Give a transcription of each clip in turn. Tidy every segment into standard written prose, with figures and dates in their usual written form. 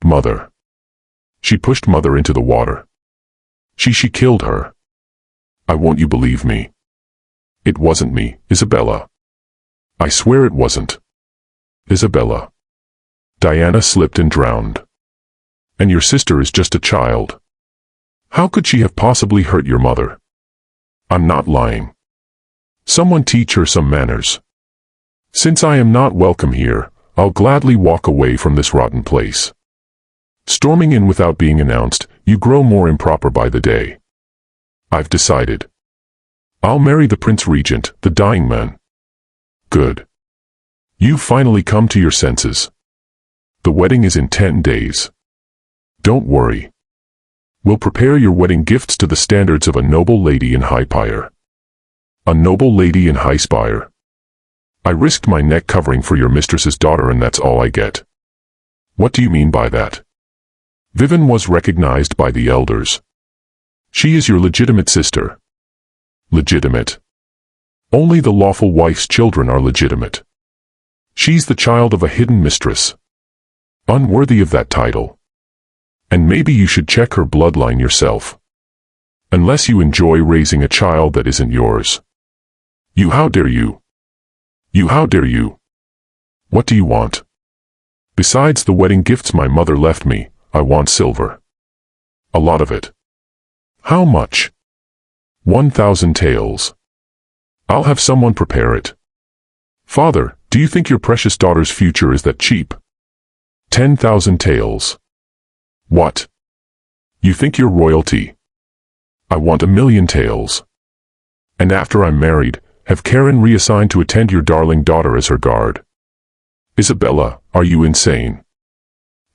Mother. She pushed Mother into the water. She killed her. I won't you believe me? It wasn't me, Isabella. I swear it wasn't. Isabella. Diana slipped and drowned. And your sister is just a child. How could she have possibly hurt your mother? I'm not lying. Someone teach her some manners. Since I am not welcome here, I'll gladly walk away from this rotten place. Storming in without being announced, you grow more improper by the day. I've decided. I'll marry the Prince Regent, the dying man. Good. You've finally come to your senses. The wedding is in 10 days. Don't worry. We'll prepare your wedding gifts to the standards of a noble lady in high pyre. A noble lady in high spire. I risked my neck covering for your mistress's daughter and that's all I get. What do you mean by that? Vivian was recognized by the elders. She is your legitimate sister. Legitimate. Only the lawful wife's children are legitimate. She's the child of a hidden mistress. Unworthy of that title. And maybe you should check her bloodline yourself. Unless you enjoy raising a child that isn't yours. You, how dare you? You, how dare you? What do you want? Besides the wedding gifts my mother left me, I want silver. A lot of it. How much? 1,000 taels. I'll have someone prepare it. Father, do you think your precious daughter's future is that cheap? 10,000 taels. What? You think you're royalty? I want 1,000,000 taels. And after I'm married, have Karen reassigned to attend your darling daughter as her guard. Isabella, are you insane?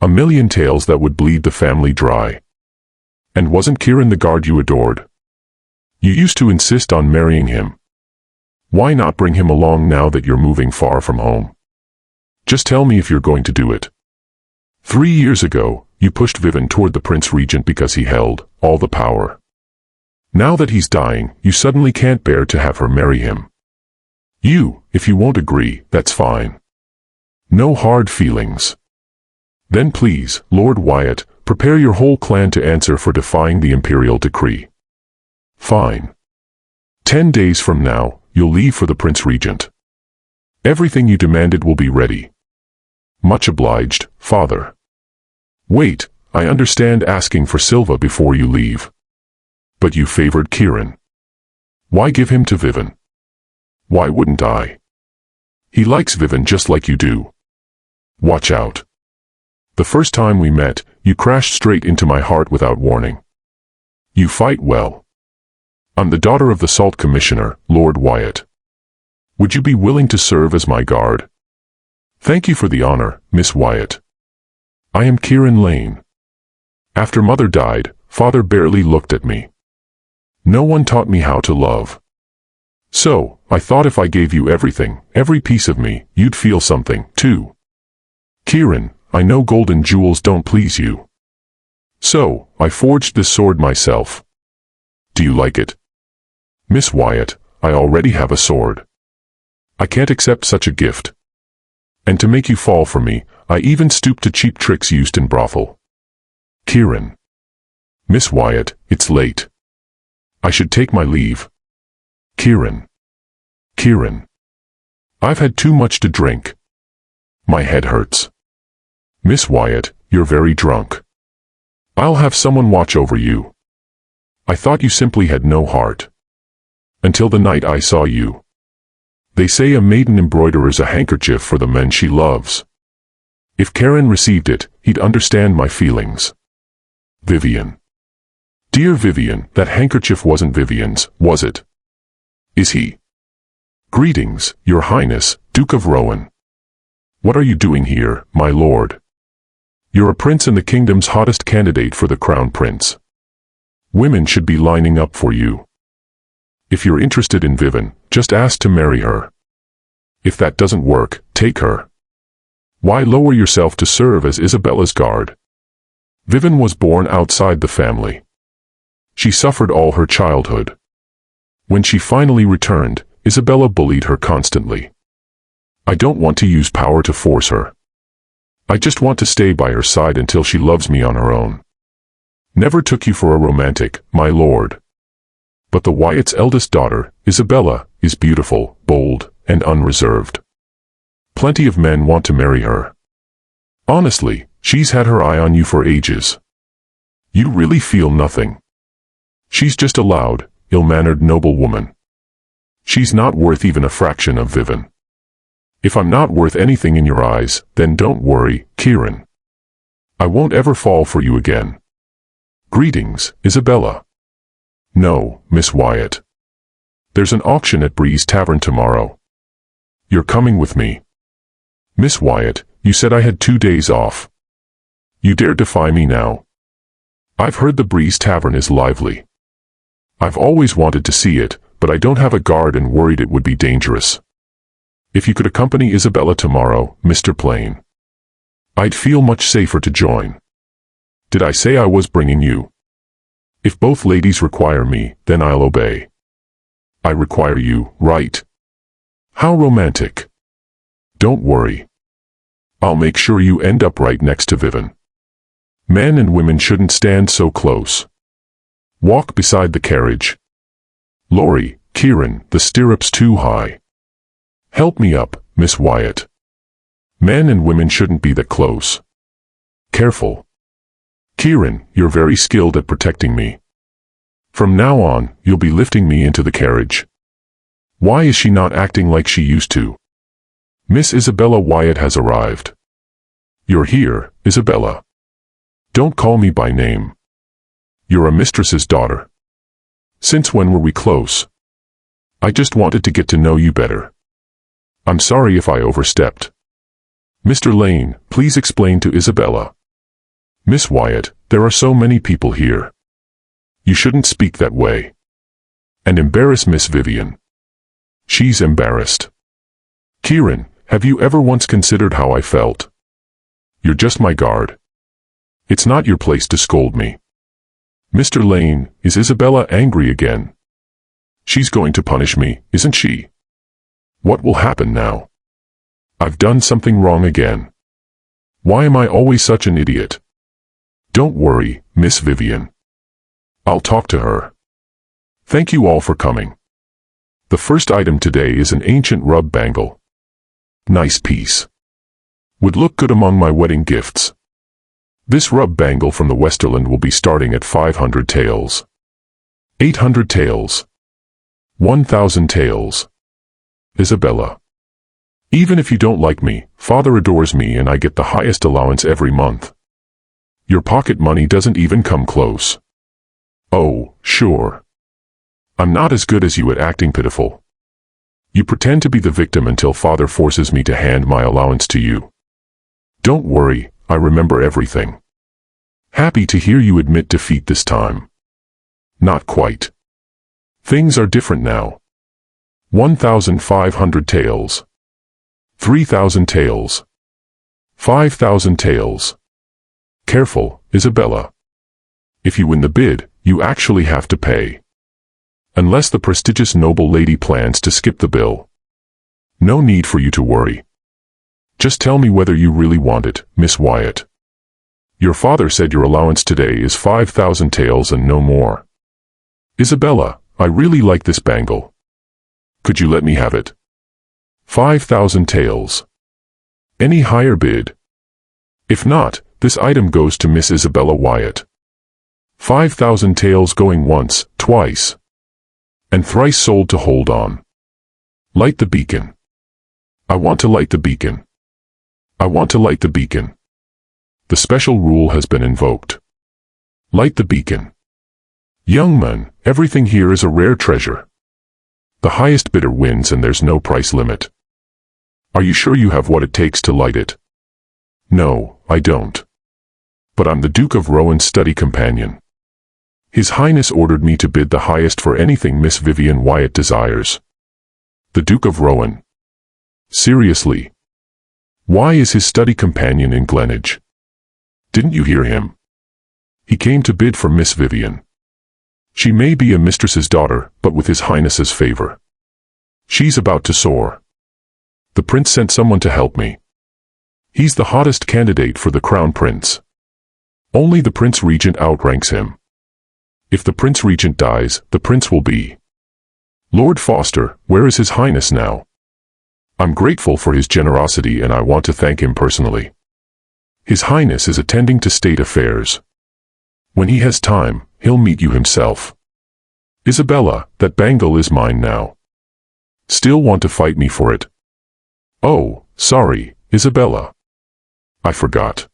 1,000,000 taels that would bleed the family dry. And wasn't Kieran the guard you adored? You used to insist on marrying him. Why not bring him along now that you're moving far from home? Just tell me if you're going to do it. 3 years ago, you pushed Vivian toward the Prince Regent because he held all the power. Now that he's dying, you suddenly can't bear to have her marry him. If you won't agree, that's fine. No hard feelings. Then please, Lord Wyatt, prepare your whole clan to answer for defying the imperial decree. Fine. 10 days from now, you'll leave for the Prince Regent. Everything you demanded will be ready. Much obliged, Father. Wait, I understand asking for Silva before you leave. But you favored Kieran. Why give him to Vivian? Why wouldn't I? He likes Vivian just like you do. Watch out. The first time we met, you crashed straight into my heart without warning. You fight well. I'm the daughter of the Salt Commissioner, Lord Wyatt. Would you be willing to serve as my guard? Thank you for the honor, Miss Wyatt. I am Kieran Lane. After Mother died, Father barely looked at me. No one taught me how to love. So, I thought if I gave you everything, every piece of me, you'd feel something, too. Kieran, I know golden jewels don't please you. So, I forged this sword myself. Do you like it? Miss Wyatt, I already have a sword. I can't accept such a gift. And to make you fall for me, I even stoop to cheap tricks used in brothel. Kieran. Miss Wyatt, it's late. I should take my leave. Kieran. Kieran. I've had too much to drink. My head hurts. Miss Wyatt, you're very drunk. I'll have someone watch over you. I thought you simply had no heart. Until the night I saw you. They say a maiden embroiders a handkerchief for the men she loves. If Karen received it, he'd understand my feelings. Vivian. Dear Vivian, that handkerchief wasn't Vivian's, was it? Is he? Greetings, Your Highness, Duke of Rowan. What are you doing here, my lord? You're a prince and the kingdom's hottest candidate for the crown prince. Women should be lining up for you. If you're interested in Vivian, just ask to marry her. If that doesn't work, take her. Why lower yourself to serve as Isabella's guard? Vivian was born outside the family. She suffered all her childhood. When she finally returned, Isabella bullied her constantly. I don't want to use power to force her. I just want to stay by her side until she loves me on her own. Never took you for a romantic, my lord. But the Wyatt's eldest daughter, Isabella, is beautiful, bold, and unreserved. Plenty of men want to marry her. Honestly, she's had her eye on you for ages. You really feel nothing. She's just a loud, ill-mannered noble woman. She's not worth even a fraction of Vivian. If I'm not worth anything in your eyes, then don't worry, Kieran. I won't ever fall for you again. Greetings, Isabella. No, Miss Wyatt. There's an auction at Bree's Tavern tomorrow. You're coming with me. Miss Wyatt, you said I had 2 days off. You dare defy me now? I've heard the Bree's Tavern is lively. I've always wanted to see it, but I don't have a guard and worried it would be dangerous. If you could accompany Isabella tomorrow, Mr. Plain, I'd feel much safer to join. Did I say I was bringing you? If both ladies require me, then I'll obey. I require you, right? How romantic. Don't worry. I'll make sure you end up right next to Vivian. Men and women shouldn't stand so close. Walk beside the carriage. Laurie, Kieran, the stirrup's too high. Help me up, Miss Wyatt. Men and women shouldn't be that close. Careful. Kieran, you're very skilled at protecting me. From now on, you'll be lifting me into the carriage. Why is she not acting like she used to? Miss Isabella Wyatt has arrived. You're here, Isabella. Don't call me by name. You're a mistress's daughter. Since when were we close? I just wanted to get to know you better. I'm sorry if I overstepped. Mr. Lane, please explain to Isabella. Miss Wyatt, there are so many people here. You shouldn't speak that way. And embarrass Miss Vivian. She's embarrassed. Kieran, have you ever once considered how I felt? You're just my guard. It's not your place to scold me. Mr. Lane, is Isabella angry again? She's going to punish me, isn't she? What will happen now? I've done something wrong again. Why am I always such an idiot? Don't worry, Miss Vivian. I'll talk to her. Thank you all for coming. The first item today is an ancient rub bangle. Nice piece. Would look good among my wedding gifts. This rub bangle from the Westerland will be starting at 500 taels. 800 taels. 1,000 taels. Isabella. Even if you don't like me, Father adores me and I get the highest allowance every month. Your pocket money doesn't even come close. Oh, sure. I'm not as good as you at acting pitiful. You pretend to be the victim until Father forces me to hand my allowance to you. Don't worry, I remember everything. Happy to hear you admit defeat this time. Not quite. Things are different now. 1,500 taels. 3,000 taels. 5,000 taels. Careful, Isabella. If you win the bid, you actually have to pay. Unless the prestigious noble lady plans to skip the bill. No need for you to worry. Just tell me whether you really want it, Miss Wyatt. Your father said your allowance today is 5,000 taels and no more. Isabella, I really like this bangle. Could you let me have it? 5,000 taels. Any higher bid? If not, this item goes to Miss Isabella Wyatt. 5,000 taels going once, twice, and thrice sold to hold on. Light the beacon. I want to light the beacon. I want to light the beacon. The special rule has been invoked. Light the beacon. Young man, everything here is a rare treasure. The highest bidder wins and there's no price limit. Are you sure you have what it takes to light it? No, I don't. But I'm the Duke of Rowan's study companion. His Highness ordered me to bid the highest for anything Miss Vivian Wyatt desires. The Duke of Rowan. Seriously. Why is his study companion in Glenage? Didn't you hear him? He came to bid for Miss Vivian. She may be a mistress's daughter, but with His Highness's favor. She's about to soar. The prince sent someone to help me. He's the hottest candidate for the crown prince. Only the Prince Regent outranks him. If the Prince Regent dies, the prince will be Lord Foster. Where is His Highness now? I'm grateful for his generosity and I want to thank him personally. His Highness is attending to state affairs. When he has time, he'll meet you himself. Isabella, that bangle is mine now. Still want to fight me for it? Oh, sorry, Isabella. I forgot.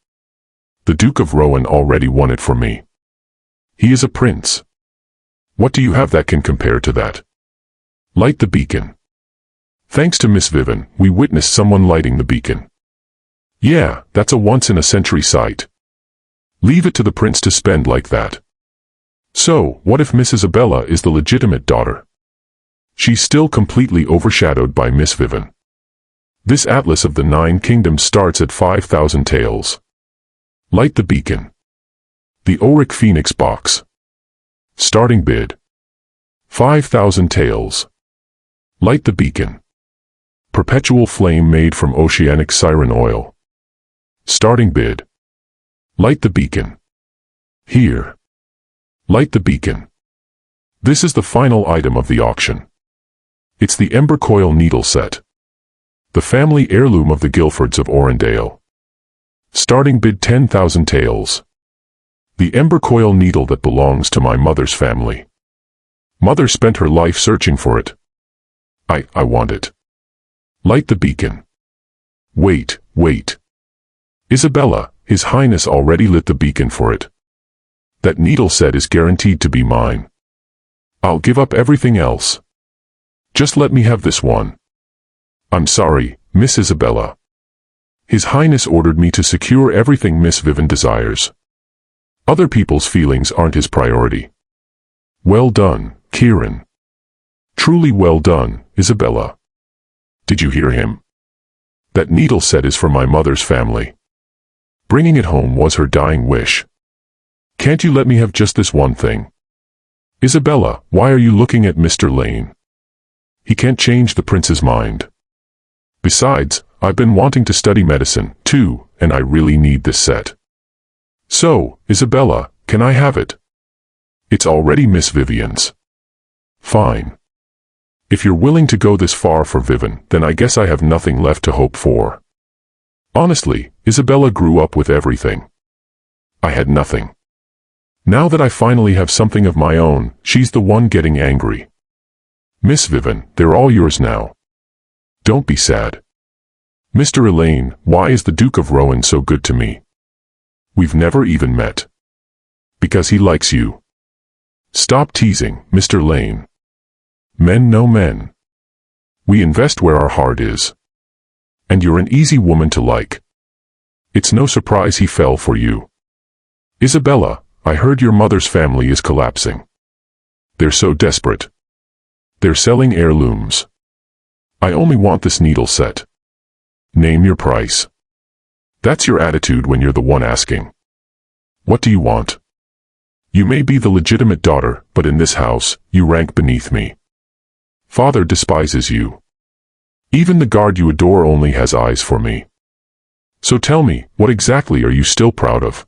The Duke of Rowan already won it for me. He is a prince. What do you have that can compare to that? Light the beacon. Thanks to Miss Vivian, we witnessed someone lighting the beacon. Yeah, that's a once-in-a-century sight. Leave it to the prince to spend like that. So, what if Miss Isabella is the legitimate daughter? She's still completely overshadowed by Miss Vivian. This Atlas of the 9 Kingdoms starts at 5,000 taels. Light the beacon. The Auric Phoenix box. Starting bid. 5,000 taels. Light the beacon. Perpetual flame made from oceanic siren oil. Starting bid. Light the beacon. Here. Light the beacon. This is the final item of the auction. It's the Ember Coil Needle Set. The family heirloom of the Guilfords of Orendale. Starting bid 10,000 taels. The Ember Coil needle that belongs to my mother's family. Mother spent her life searching for it. I want it. Light the beacon. Wait. Isabella, His Highness already lit the beacon for it. That needle set is guaranteed to be mine. I'll give up everything else. Just let me have this one. I'm sorry, Miss Isabella. His Highness ordered me to secure everything Miss Vivian desires. Other people's feelings aren't his priority. Well done, Kieran. Truly well done, Isabella. Did you hear him? That needle set is for my mother's family. Bringing it home was her dying wish. Can't you let me have just this one thing? Isabella, why are you looking at Mr. Lane? He can't change the prince's mind. Besides, I've been wanting to study medicine, too, and I really need this set. So, Isabella, can I have it? It's already Miss Vivian's. Fine. If you're willing to go this far for Vivian, then I guess I have nothing left to hope for. Honestly, Isabella grew up with everything. I had nothing. Now that I finally have something of my own, she's the one getting angry. Miss Vivian, they're all yours now. Don't be sad. Mr. Elaine, why is the Duke of Rowan so good to me? We've never even met. Because he likes you. Stop teasing, Mr. Lane. Men know men. We invest where our heart is. And you're an easy woman to like. It's no surprise he fell for you. Isabella, I heard your mother's family is collapsing. They're so desperate. They're selling heirlooms. I only want this needle set. Name your price. That's your attitude when you're the one asking. What do you want? You may be the legitimate daughter, but in this house, you rank beneath me. Father despises you. Even the guard you adore only has eyes for me. So tell me, what exactly are you still proud of?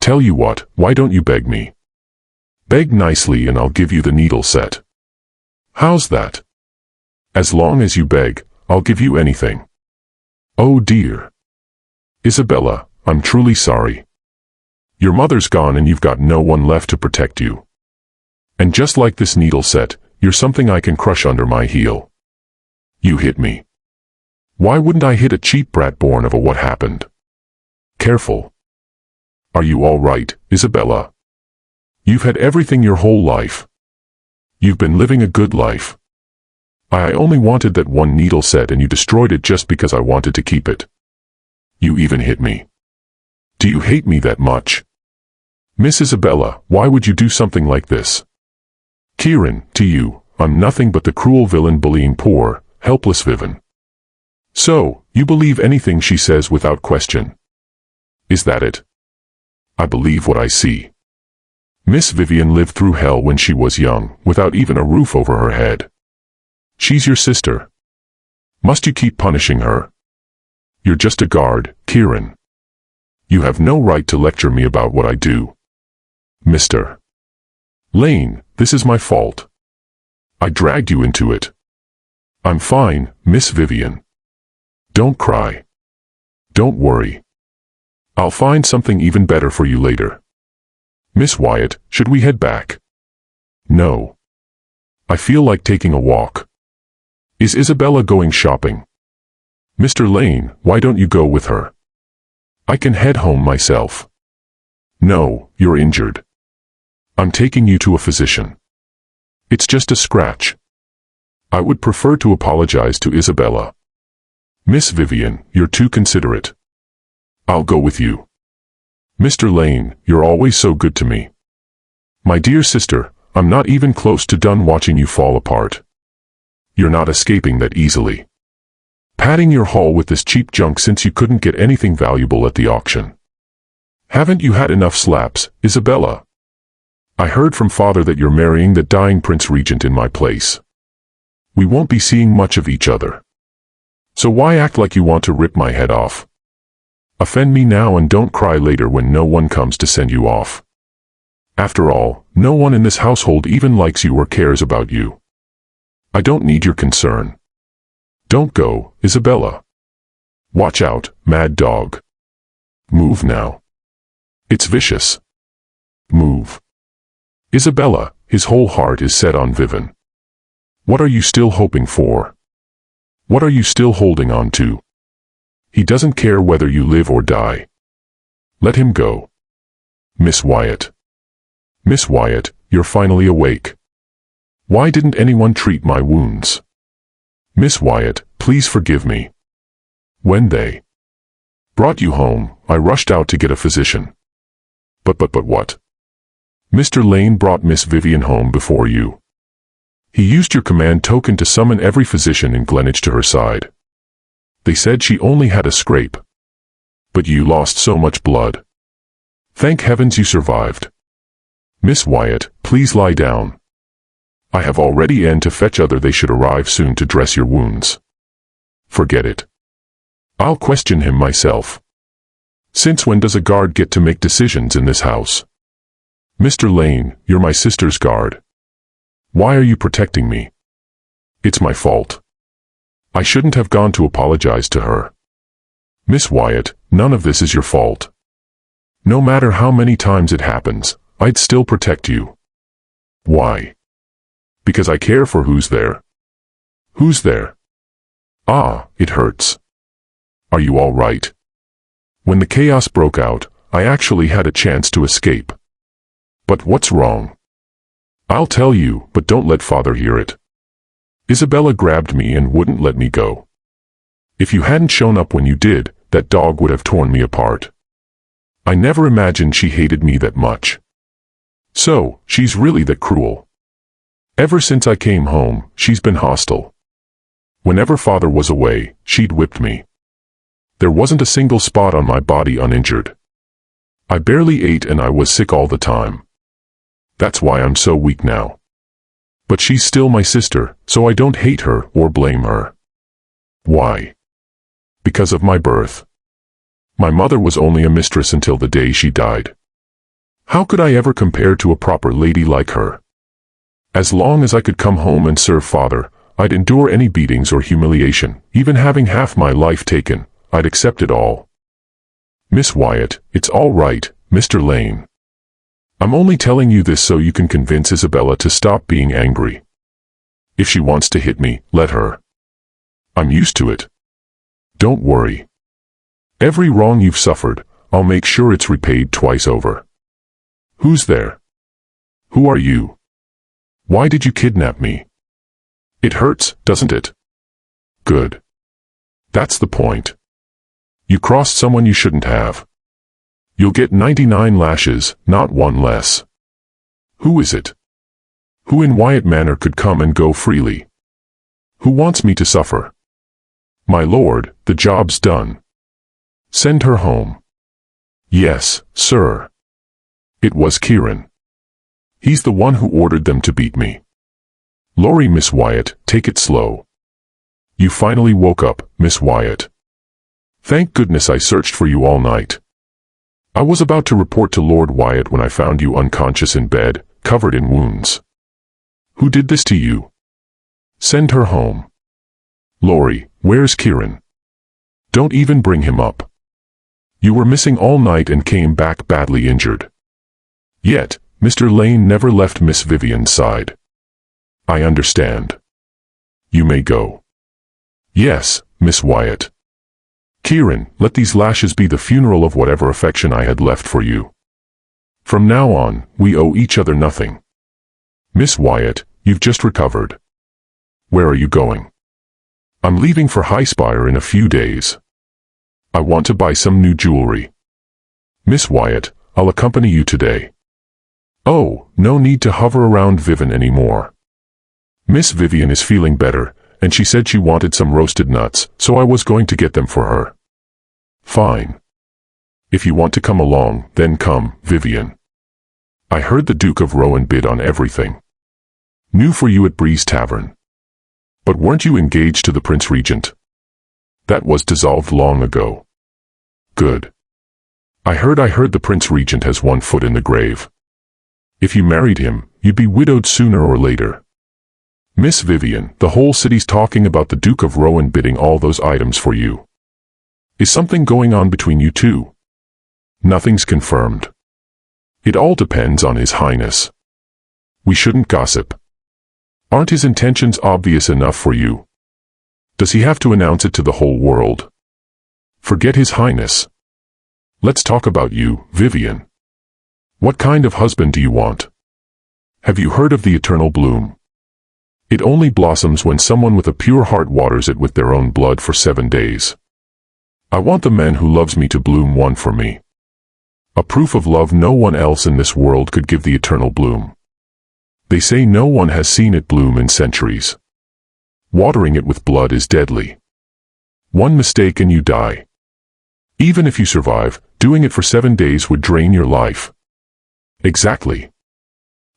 Tell you what, why don't you beg me? Beg nicely and I'll give you the needle set. How's that? As long as you beg, I'll give you anything. Oh dear. Isabella, I'm truly sorry. Your mother's gone and you've got no one left to protect you. And just like this needle set, you're something I can crush under my heel. You hit me. Why wouldn't I hit a cheap brat born of a what happened? Careful. Are you all right, Isabella? You've had everything your whole life. You've been living a good life. I only wanted that one needle set and you destroyed it just because I wanted to keep it. You even hit me. Do you hate me that much? Miss Isabella, why would you do something like this? Kieran, to you, I'm nothing but the cruel villain bullying poor, helpless Vivian. So, you believe anything she says without question. Is that it? I believe what I see. Miss Vivian lived through hell when she was young, without even a roof over her head. She's your sister. Must you keep punishing her? You're just a guard, Kieran. You have no right to lecture me about what I do. Mr. Lane, this is my fault. I dragged you into it. I'm fine, Miss Vivian. Don't cry. Don't worry. I'll find something even better for you later. Miss Wyatt, should we head back? No. I feel like taking a walk. Is Isabella going shopping? Mr. Lane, why don't you go with her? I can head home myself. No, you're injured. I'm taking you to a physician. It's just a scratch. I would prefer to apologize to Isabella. Miss Vivian, you're too considerate. I'll go with you. Mr. Lane, you're always so good to me. My dear sister, I'm not even close to done watching you fall apart. You're not escaping that easily. Padding your haul with this cheap junk since you couldn't get anything valuable at the auction. Haven't you had enough slaps, Isabella? I heard from father that you're marrying the dying Prince Regent in my place. We won't be seeing much of each other. So why act like you want to rip my head off? Offend me now and don't cry later when no one comes to send you off. After all, no one in this household even likes you or cares about you. I don't need your concern. Don't go, Isabella. Watch out, mad dog. Move now. It's vicious. Move. Isabella, his whole heart is set on Vivian. What are you still hoping for? What are you still holding on to? He doesn't care whether you live or die. Let him go. Miss Wyatt. Miss Wyatt, you're finally awake. Why didn't anyone treat my wounds? Miss Wyatt, please forgive me. When they brought you home, I rushed out to get a physician. But what? Mr. Lane brought Miss Vivian home before you. He used your command token to summon every physician in Greenwich to her side. They said she only had a scrape. But you lost so much blood. Thank heavens you survived. Miss Wyatt, please lie down. I have already to fetch other. They should arrive soon to dress your wounds. Forget it. I'll question him myself. Since when does a guard get to make decisions in this house? Mr. Lane, you're my sister's guard. Why are you protecting me? It's my fault. I shouldn't have gone to apologize to her. Miss Wyatt, none of this is your fault. No matter how many times it happens, I'd still protect you. Why? Because I care for who's there. Who's there? Ah, it hurts. Are you all right? When the chaos broke out, I actually had a chance to escape. But what's wrong? I'll tell you, but don't let father hear it. Isabella grabbed me and wouldn't let me go. If you hadn't shown up when you did, that dog would have torn me apart. I never imagined she hated me that much. So, she's really that cruel. Ever since I came home, she's been hostile. Whenever father was away, she'd whipped me. There wasn't a single spot on my body uninjured. I barely ate and I was sick all the time. That's why I'm so weak now. But she's still my sister, so I don't hate her or blame her. Why? Because of my birth. My mother was only a mistress until the day she died. How could I ever compare to a proper lady like her? As long as I could come home and serve father, I'd endure any beatings or humiliation, even having half my life taken, I'd accept it all. Miss Wyatt, it's all right, Mr. Lane. I'm only telling you this so you can convince Isabella to stop being angry. If she wants to hit me, let her. I'm used to it. Don't worry. Every wrong you've suffered, I'll make sure it's repaid twice over. Who's there? Who are you? Why did you kidnap me? It hurts, doesn't it? Good. That's the point. You crossed someone you shouldn't have. You'll get 99 lashes, not one less. Who is it? Who in Wyatt Manor could come and go freely? Who wants me to suffer? My lord, the job's done. Send her home. Yes, sir. It was Kieran. He's the one who ordered them to beat me. Lorry, Miss Wyatt, take it slow. You finally woke up, Miss Wyatt. Thank goodness I searched for you all night. I was about to report to Lord Wyatt when I found you unconscious in bed, covered in wounds. Who did this to you? Send her home. Laurie, where's Kieran? Don't even bring him up. You were missing all night and came back badly injured. Yet, Mr. Lane never left Miss Vivian's side. I understand. You may go. Yes, Miss Wyatt. Kieran, let these lashes be the funeral of whatever affection I had left for you. From now on, we owe each other nothing. Miss Wyatt, you've just recovered. Where are you going? I'm leaving for Highspire in a few days. I want to buy some new jewelry. Miss Wyatt, I'll accompany you today. Oh, no need to hover around Vivian anymore. Miss Vivian is feeling better, and she said she wanted some roasted nuts, so I was going to get them for her. Fine. If you want to come along, then come, Vivian. I heard the Duke of Rowan bid on everything. New for you at Breeze Tavern. But weren't you engaged to the Prince Regent? That was dissolved long ago. Good. I heard the Prince Regent has one foot in the grave. If you married him, you'd be widowed sooner or later. Miss Vivian, the whole city's talking about the Duke of Rowan bidding all those items for you. Is something going on between you two? Nothing's confirmed. It all depends on His Highness. We shouldn't gossip. Aren't his intentions obvious enough for you? Does he have to announce it to the whole world? Forget His Highness. Let's talk about you, Vivian. What kind of husband do you want? Have you heard of the eternal bloom? It only blossoms when someone with a pure heart waters it with their own blood for 7 days. I want the man who loves me to bloom one for me. A proof of love no one else in this world could give the eternal bloom. They say no one has seen it bloom in centuries. Watering it with blood is deadly. One mistake and you die. Even if you survive, doing it for 7 days would drain your life. Exactly.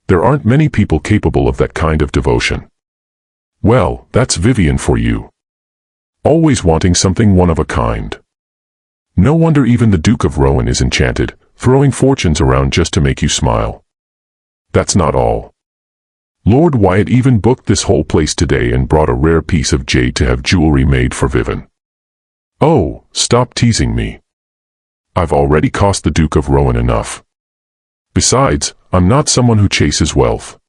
There aren't many people capable of that kind of devotion. Well, that's Vivian for you. Always wanting something one of a kind. No wonder even the Duke of Rowan is enchanted, throwing fortunes around just to make you smile. That's not all. Lord Wyatt even booked this whole place today and brought a rare piece of jade to have jewelry made for Vivian. Oh, stop teasing me. I've already cost the Duke of Rowan enough. Besides, I'm not someone who chases wealth.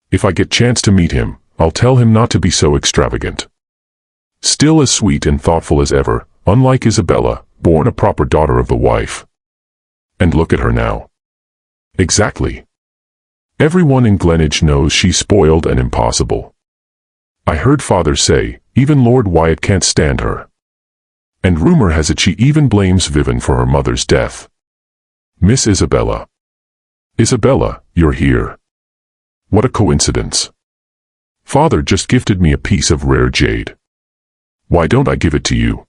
If I get chance to meet him, I'll tell him not to be so extravagant. Still as sweet and thoughtful as ever, unlike Isabella, born a proper daughter of the wife. And look at her now. Exactly. Everyone in Glenage knows she's spoiled and impossible. I heard Father say, even Lord Wyatt can't stand her. And rumor has it she even blames Vivian for her mother's death. Miss Isabella. Isabella, you're here. What a coincidence. Father just gifted me a piece of rare jade. Why don't I give it to you?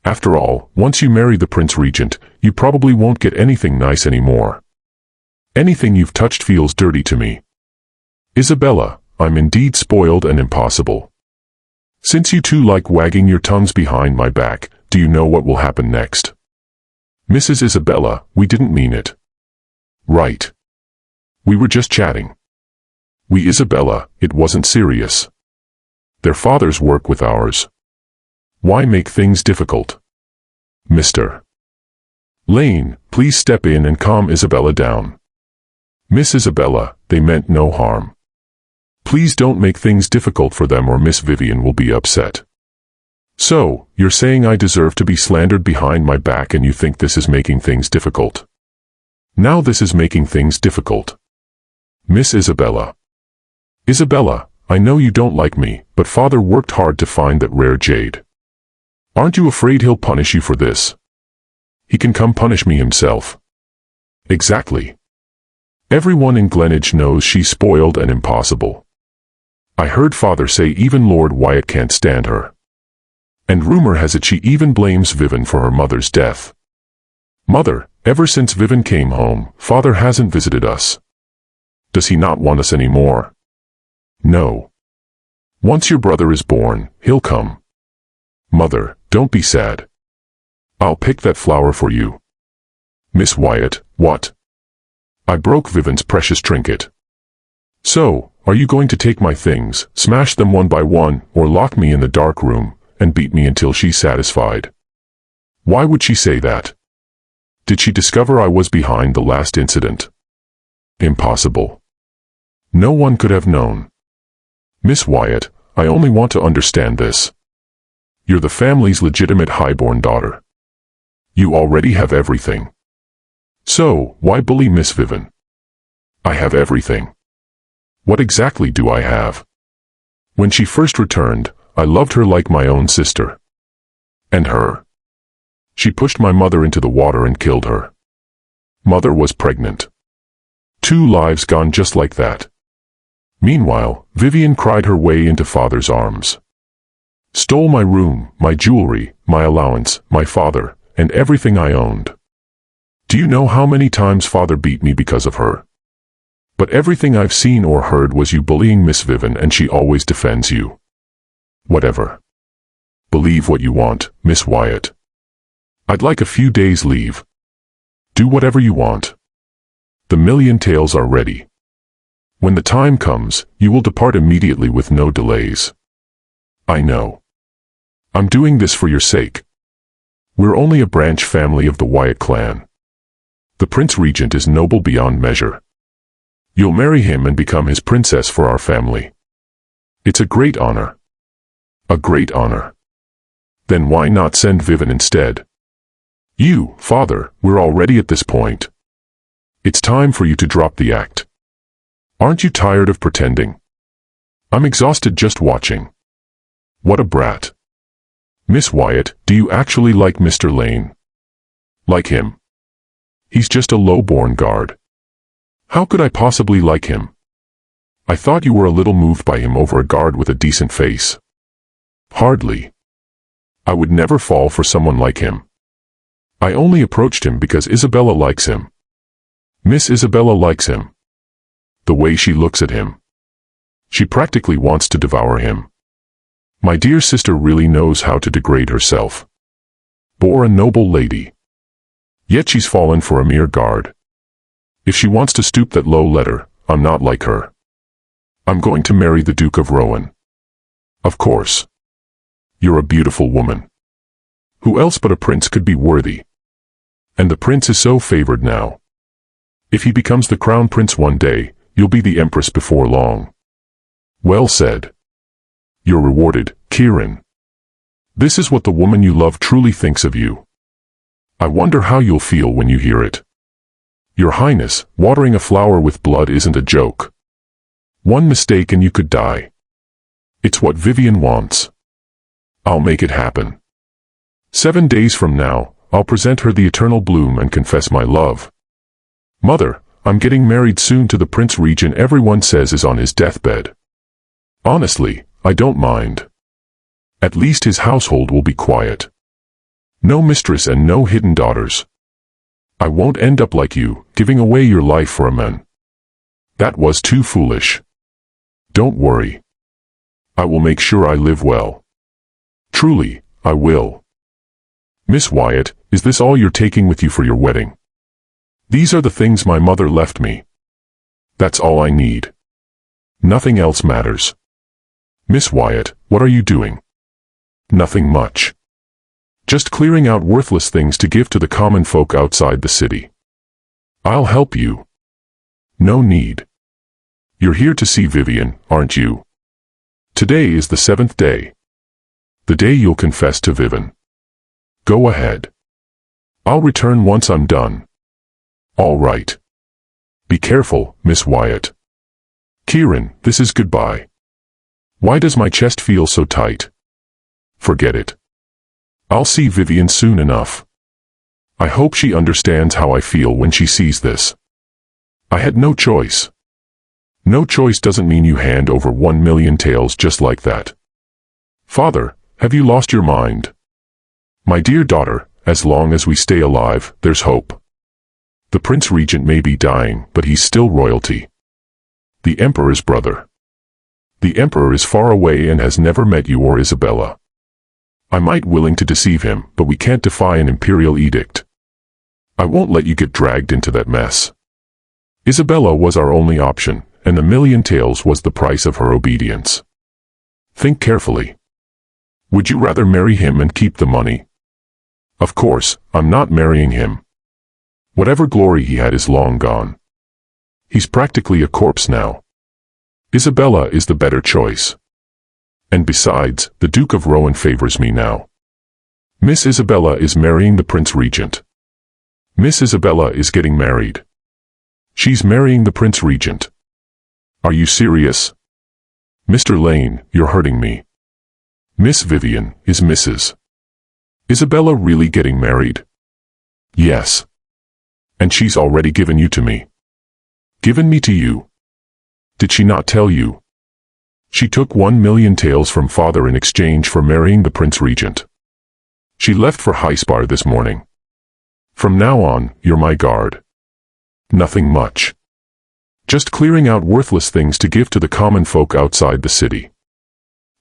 After all, once you marry the Prince Regent, you probably won't get anything nice anymore. Anything you've touched feels dirty to me. Isabella, I'm indeed spoiled and impossible. Since you two like wagging your tongues behind my back, do you know what will happen next? Mrs. Isabella, we didn't mean it. Right. We were just chatting. We Isabella, it wasn't serious. Their fathers work with ours. Why make things difficult? Mr. Lane, please step in and calm Isabella down. Miss Isabella, they meant no harm. Please don't make things difficult for them or Miss Vivian will be upset. So, you're saying I deserve to be slandered behind my back and you think this is making things difficult? Now this is making things difficult. Miss Isabella. Isabella, I know you don't like me, but Father worked hard to find that rare jade. Aren't you afraid he'll punish you for this? He can come punish me himself. Exactly. Everyone in Glenage knows she's spoiled and impossible. I heard Father say even Lord Wyatt can't stand her. And rumor has it she even blames Vivian for her mother's death. Mother, ever since Vivian came home, Father hasn't visited us. Does he not want us anymore? No. Once your brother is born, he'll come. Mother, don't be sad. I'll pick that flower for you. Miss Wyatt, what? I broke Vivian's precious trinket. So, are you going to take my things, smash them one by one, or lock me in the dark room, and beat me until she's satisfied? Why would she say that? Did she discover I was behind the last incident? Impossible. No one could have known. Miss Wyatt, I only want to understand this. You're the family's legitimate highborn daughter. You already have everything. So, why bully Miss Vivian? I have everything. What exactly do I have? When she first returned, I loved her like my own sister. And her? She pushed my mother into the water and killed her. Mother was pregnant. 2 lives gone just like that. Meanwhile, Vivian cried her way into father's arms. Stole my room, my jewelry, my allowance, my father, and everything I owned. Do you know how many times father beat me because of her? But everything I've seen or heard was you bullying Miss Vivian, and she always defends you. Whatever. Believe what you want, Miss Wyatt. I'd like a few days' leave. Do whatever you want. The million tales are ready. When the time comes, you will depart immediately with no delays. I know. I'm doing this for your sake. We're only a branch family of the Wyatt clan. The Prince Regent is noble beyond measure. You'll marry him and become his princess for our family. It's a great honor. A great honor. Then why not send Vivian instead? You, father, we're already at this point. It's time for you to drop the act. Aren't you tired of pretending? I'm exhausted just watching. What a brat. Miss Wyatt, do you actually like Mr. Lane? Like him? He's just a low-born guard. How could I possibly like him? I thought you were a little moved by him over a guard with a decent face. Hardly. I would never fall for someone like him. I only approached him because Isabella likes him. Miss Isabella likes him. The way she looks at him. She practically wants to devour him. My dear sister really knows how to degrade herself. Bore a noble lady. Yet she's fallen for a mere guard. If she wants to stoop that low, let her. I'm not like her. I'm going to marry the Duke of Rowan. Of course. You're a beautiful woman. Who else but a prince could be worthy? And the prince is so favored now. If he becomes the crown prince one day, you'll be the empress before long. Well said. You're rewarded, Kieran. This is what the woman you love truly thinks of you. I wonder how you'll feel when you hear it. Your Highness, watering a flower with blood isn't a joke. One mistake and you could die. It's what Vivian wants. I'll make it happen. 7 days from now, I'll present her the eternal bloom and confess my love. Mother, I'm getting married soon to the Prince Regent everyone says is on his deathbed. Honestly, I don't mind. At least his household will be quiet. No mistress and no hidden daughters. I won't end up like you, giving away your life for a man. That was too foolish. Don't worry. I will make sure I live well. Truly, I will. Miss Wyatt, is this all you're taking with you for your wedding? These are the things my mother left me. That's all I need. Nothing else matters. Miss Wyatt, what are you doing? Nothing much. Just clearing out worthless things to give to the common folk outside the city. I'll help you. No need. You're here to see Vivian, aren't you? Today is the 7th day. The day you'll confess to Vivian. Go ahead. I'll return once I'm done. All right. Be careful, Miss Wyatt. Kieran, this is goodbye. Why does my chest feel so tight? Forget it. I'll see Vivian soon enough. I hope she understands how I feel when she sees this. I had no choice. No choice doesn't mean you hand over 1 million taels just like that. Father, have you lost your mind? My dear daughter, as long as we stay alive, there's hope. The Prince Regent may be dying, but he's still royalty. The Emperor's brother. The Emperor is far away and has never met you or Isabella. I might willing to deceive him, but we can't defy an imperial edict. I won't let you get dragged into that mess. Isabella was our only option, and the million taels was the price of her obedience. Think carefully. Would you rather marry him and keep the money? Of course, I'm not marrying him. Whatever glory he had is long gone. He's practically a corpse now. Isabella is the better choice. And besides, the Duke of Rohan favors me now. Miss Isabella is marrying the Prince Regent. Miss Isabella is getting married. She's marrying the Prince Regent. Are you serious? Mr. Lane, you're hurting me. Miss Vivian is Mrs. Isabella really getting married? Yes. And she's already given you to me. Given me to you? Did she not tell you? She took 1 million taels from father in exchange for marrying the Prince Regent. She left for Highspire this morning. From now on, you're my guard. Nothing much. Just clearing out worthless things to give to the common folk outside the city.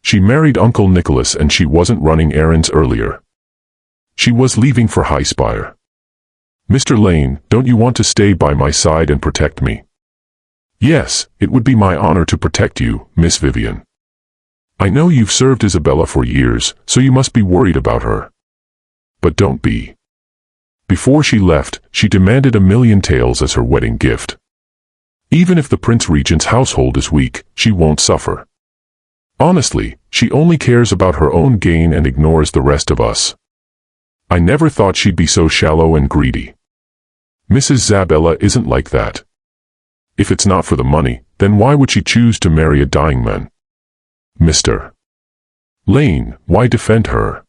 She married Uncle Nicholas and she wasn't running errands earlier. She was leaving for Highspire. Mr. Lane, don't you want to stay by my side and protect me? Yes, it would be my honor to protect you, Miss Vivian. I know you've served Isabella for years, so you must be worried about her. But don't be. Before she left, she demanded 1 million taels as her wedding gift. Even if the Prince Regent's household is weak, she won't suffer. Honestly, she only cares about her own gain and ignores the rest of us. I never thought she'd be so shallow and greedy. Mrs. Isabella isn't like that. If it's not for the money, then why would she choose to marry a dying man? Mr. Lane, why defend her?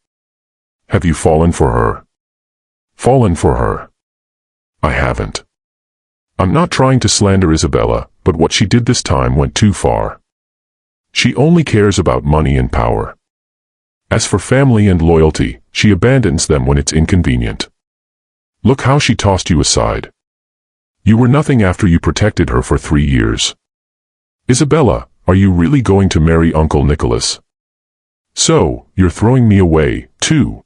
Have you fallen for her? Fallen for her? I haven't. I'm not trying to slander Isabella, but what she did this time went too far. She only cares about money and power. As for family and loyalty, she abandons them when it's inconvenient. Look how she tossed you aside. You were nothing after you protected her for 3 years. Isabella, are you really going to marry Uncle Nicholas? So, you're throwing me away, too.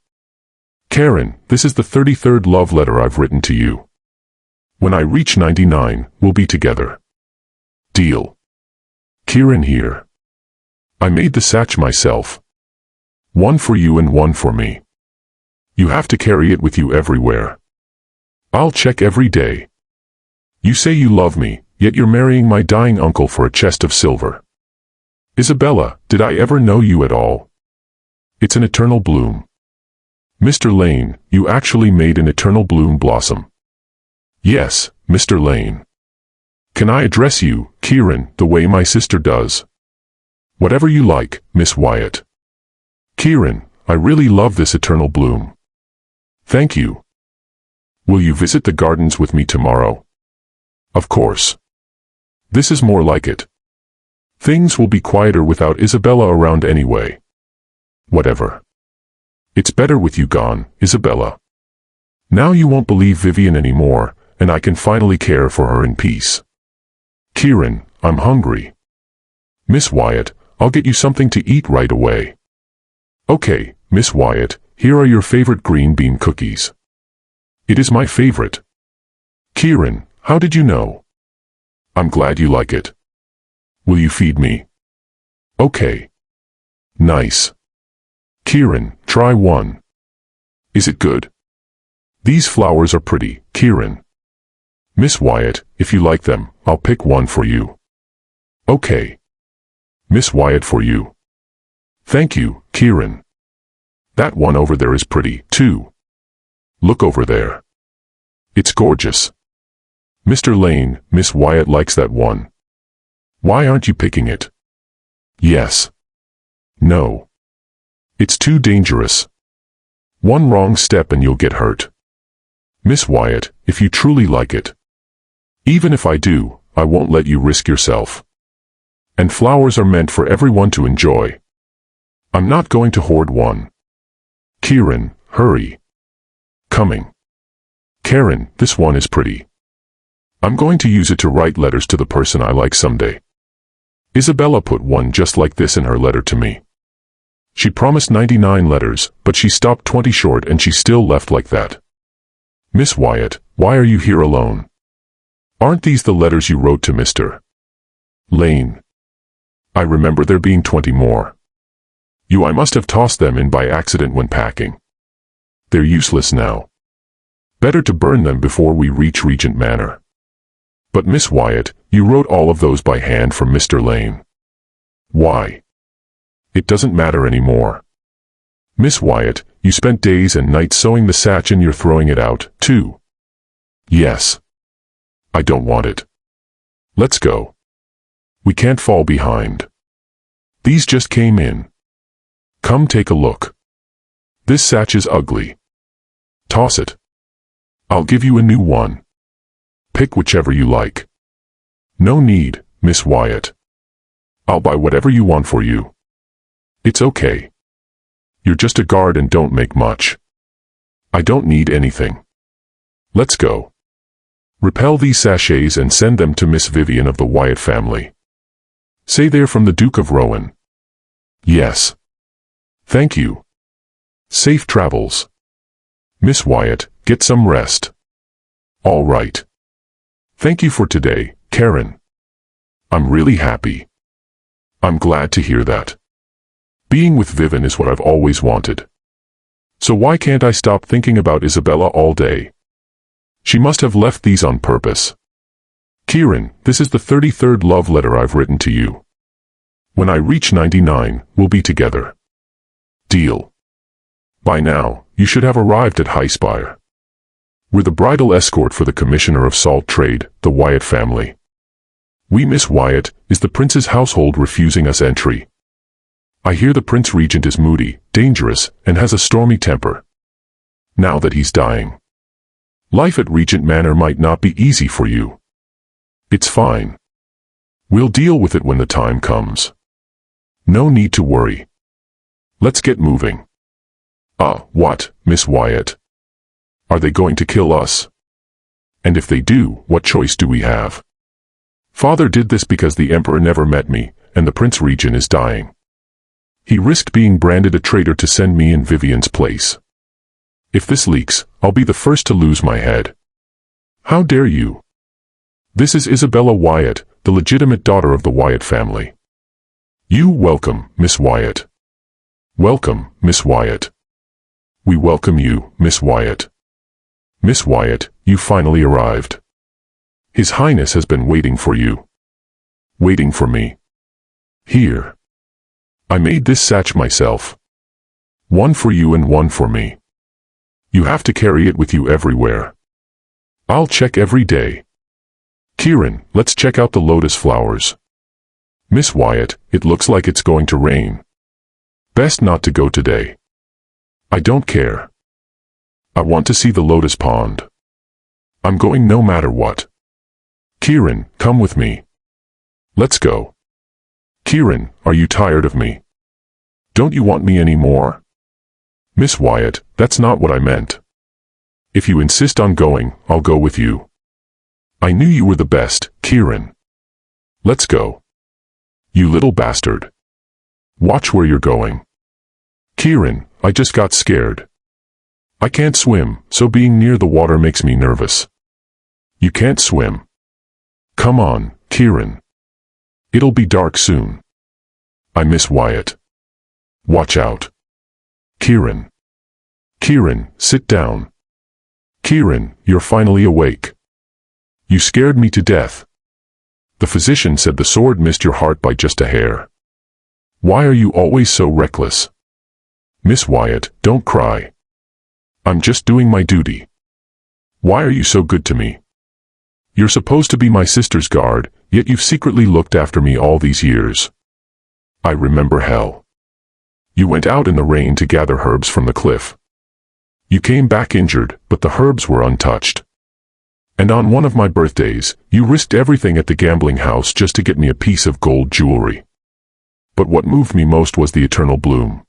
Karen, this is the 33rd love letter I've written to you. When I reach 99, we'll be together. Deal. Kieran here. I made the satch myself. 1 for you and 1 for me. You have to carry it with you everywhere. I'll check every day. You say you love me, yet you're marrying my dying uncle for a chest of silver. Isabella, did I ever know you at all? It's an eternal bloom. Mr. Lane, you actually made an eternal bloom blossom. Yes, Mr. Lane. Can I address you, Kieran, the way my sister does? Whatever you like, Miss Wyatt. Kieran, I really love this eternal bloom. Thank you. Will you visit the gardens with me tomorrow? Of course. This is more like it. Things will be quieter without Isabella around anyway. Whatever. It's better with you gone, Isabella. Now you won't believe Vivian anymore, and I can finally care for her in peace. Kieran, I'm hungry. Miss Wyatt, I'll get you something to eat right away. Okay, Miss Wyatt, here are your favorite green bean cookies. It is my favorite. Kieran, how did you know? I'm glad you like it. Will you feed me? Okay. Nice. Kieran, try one. Is it good? These flowers are pretty, Kieran. Miss Wyatt, if you like them, I'll pick one for you. Okay. Miss Wyatt for you. Thank you, Kieran. That one over there is pretty, too. Look over there. It's gorgeous. Mr. Lane, Miss Wyatt likes that one. Why aren't you picking it? Yes. No. It's too dangerous. One wrong step and you'll get hurt. Miss Wyatt, if you truly like it. Even if I do, I won't let you risk yourself. And flowers are meant for everyone to enjoy. I'm not going to hoard one. Kieran, hurry. Coming. Karen, this one is pretty. I'm going to use it to write letters to the person I like someday. Isabella put one just like this in her letter to me. She promised 99 letters, but she stopped 20 short and she still left like that. Miss Wyatt, why are you here alone? Aren't these the letters you wrote to Mr. Lane? I remember there being 20 more. I must have tossed them in by accident when packing. They're useless now. Better to burn them before we reach Regent Manor. But Miss Wyatt, you wrote all of those by hand for Mr. Lane. Why? It doesn't matter anymore. Miss Wyatt, you spent days and nights sewing the satch and you're throwing it out, too. Yes. I don't want it. Let's go. We can't fall behind. These just came in. Come take a look. This satch is ugly. Toss it. I'll give you a new one. Pick whichever you like. No need, Miss Wyatt. I'll buy whatever you want for you. It's okay. You're just a guard and don't make much. I don't need anything. Let's go. Repel these sachets and send them to Miss Vivian of the Wyatt family. Say they're from the Duke of Rowan. Yes. Thank you. Safe travels. Miss Wyatt, get some rest. All right. Thank you for today, Karen. I'm really happy. I'm glad to hear that. Being with Vivian is what I've always wanted. So why can't I stop thinking about Isabella all day? She must have left these on purpose. Kieran, this is the 33rd love letter I've written to you. When I reach 99, we'll be together. Deal. By now, you should have arrived at Highspire. We're the bridal escort for the Commissioner of Salt Trade, the Wyatt family. Miss Wyatt, is the Prince's household refusing us entry. I hear the Prince Regent is moody, dangerous, and has a stormy temper. Now that he's dying. Life at Regent Manor might not be easy for you. It's fine. We'll deal with it when the time comes. No need to worry. Let's get moving. What, Miss Wyatt? Are they going to kill us? And if they do, what choice do we have? Father did this because the Emperor never met me, and the Prince Regent is dying. He risked being branded a traitor to send me in Vivian's place. If this leaks, I'll be the first to lose my head. How dare you? This is Isabella Wyatt, the legitimate daughter of the Wyatt family. Welcome, Miss Wyatt. Welcome, Miss Wyatt. We welcome you, Miss Wyatt. Miss Wyatt, you finally arrived. His Highness has been waiting for you. Waiting for me. Here. I made this satch myself. One for you and one for me. You have to carry it with you everywhere. I'll check every day. Kieran, let's check out the lotus flowers. Miss Wyatt, it looks like it's going to rain. Best not to go today. I don't care. I want to see the lotus pond. I'm going no matter what. Kieran, come with me. Let's go. Kieran, are you tired of me? Don't you want me anymore? Miss Wyatt, that's not what I meant. If you insist on going, I'll go with you. I knew you were the best, Kieran. Let's go. You little bastard. Watch where you're going. Kieran, I just got scared. I can't swim, so being near the water makes me nervous. You can't swim. Come on, Kieran. It'll be dark soon. I miss Wyatt. Watch out. Kieran. Kieran, sit down. Kieran, you're finally awake. You scared me to death. The physician said the sword missed your heart by just a hair. Why are you always so reckless? Miss Wyatt, don't cry. I'm just doing my duty. Why are you so good to me? You're supposed to be my sister's guard, yet you've secretly looked after me all these years. I remember hell. You went out in the rain to gather herbs from the cliff. You came back injured, but the herbs were untouched. And on one of my birthdays, you risked everything at the gambling house just to get me a piece of gold jewelry. But what moved me most was the eternal bloom.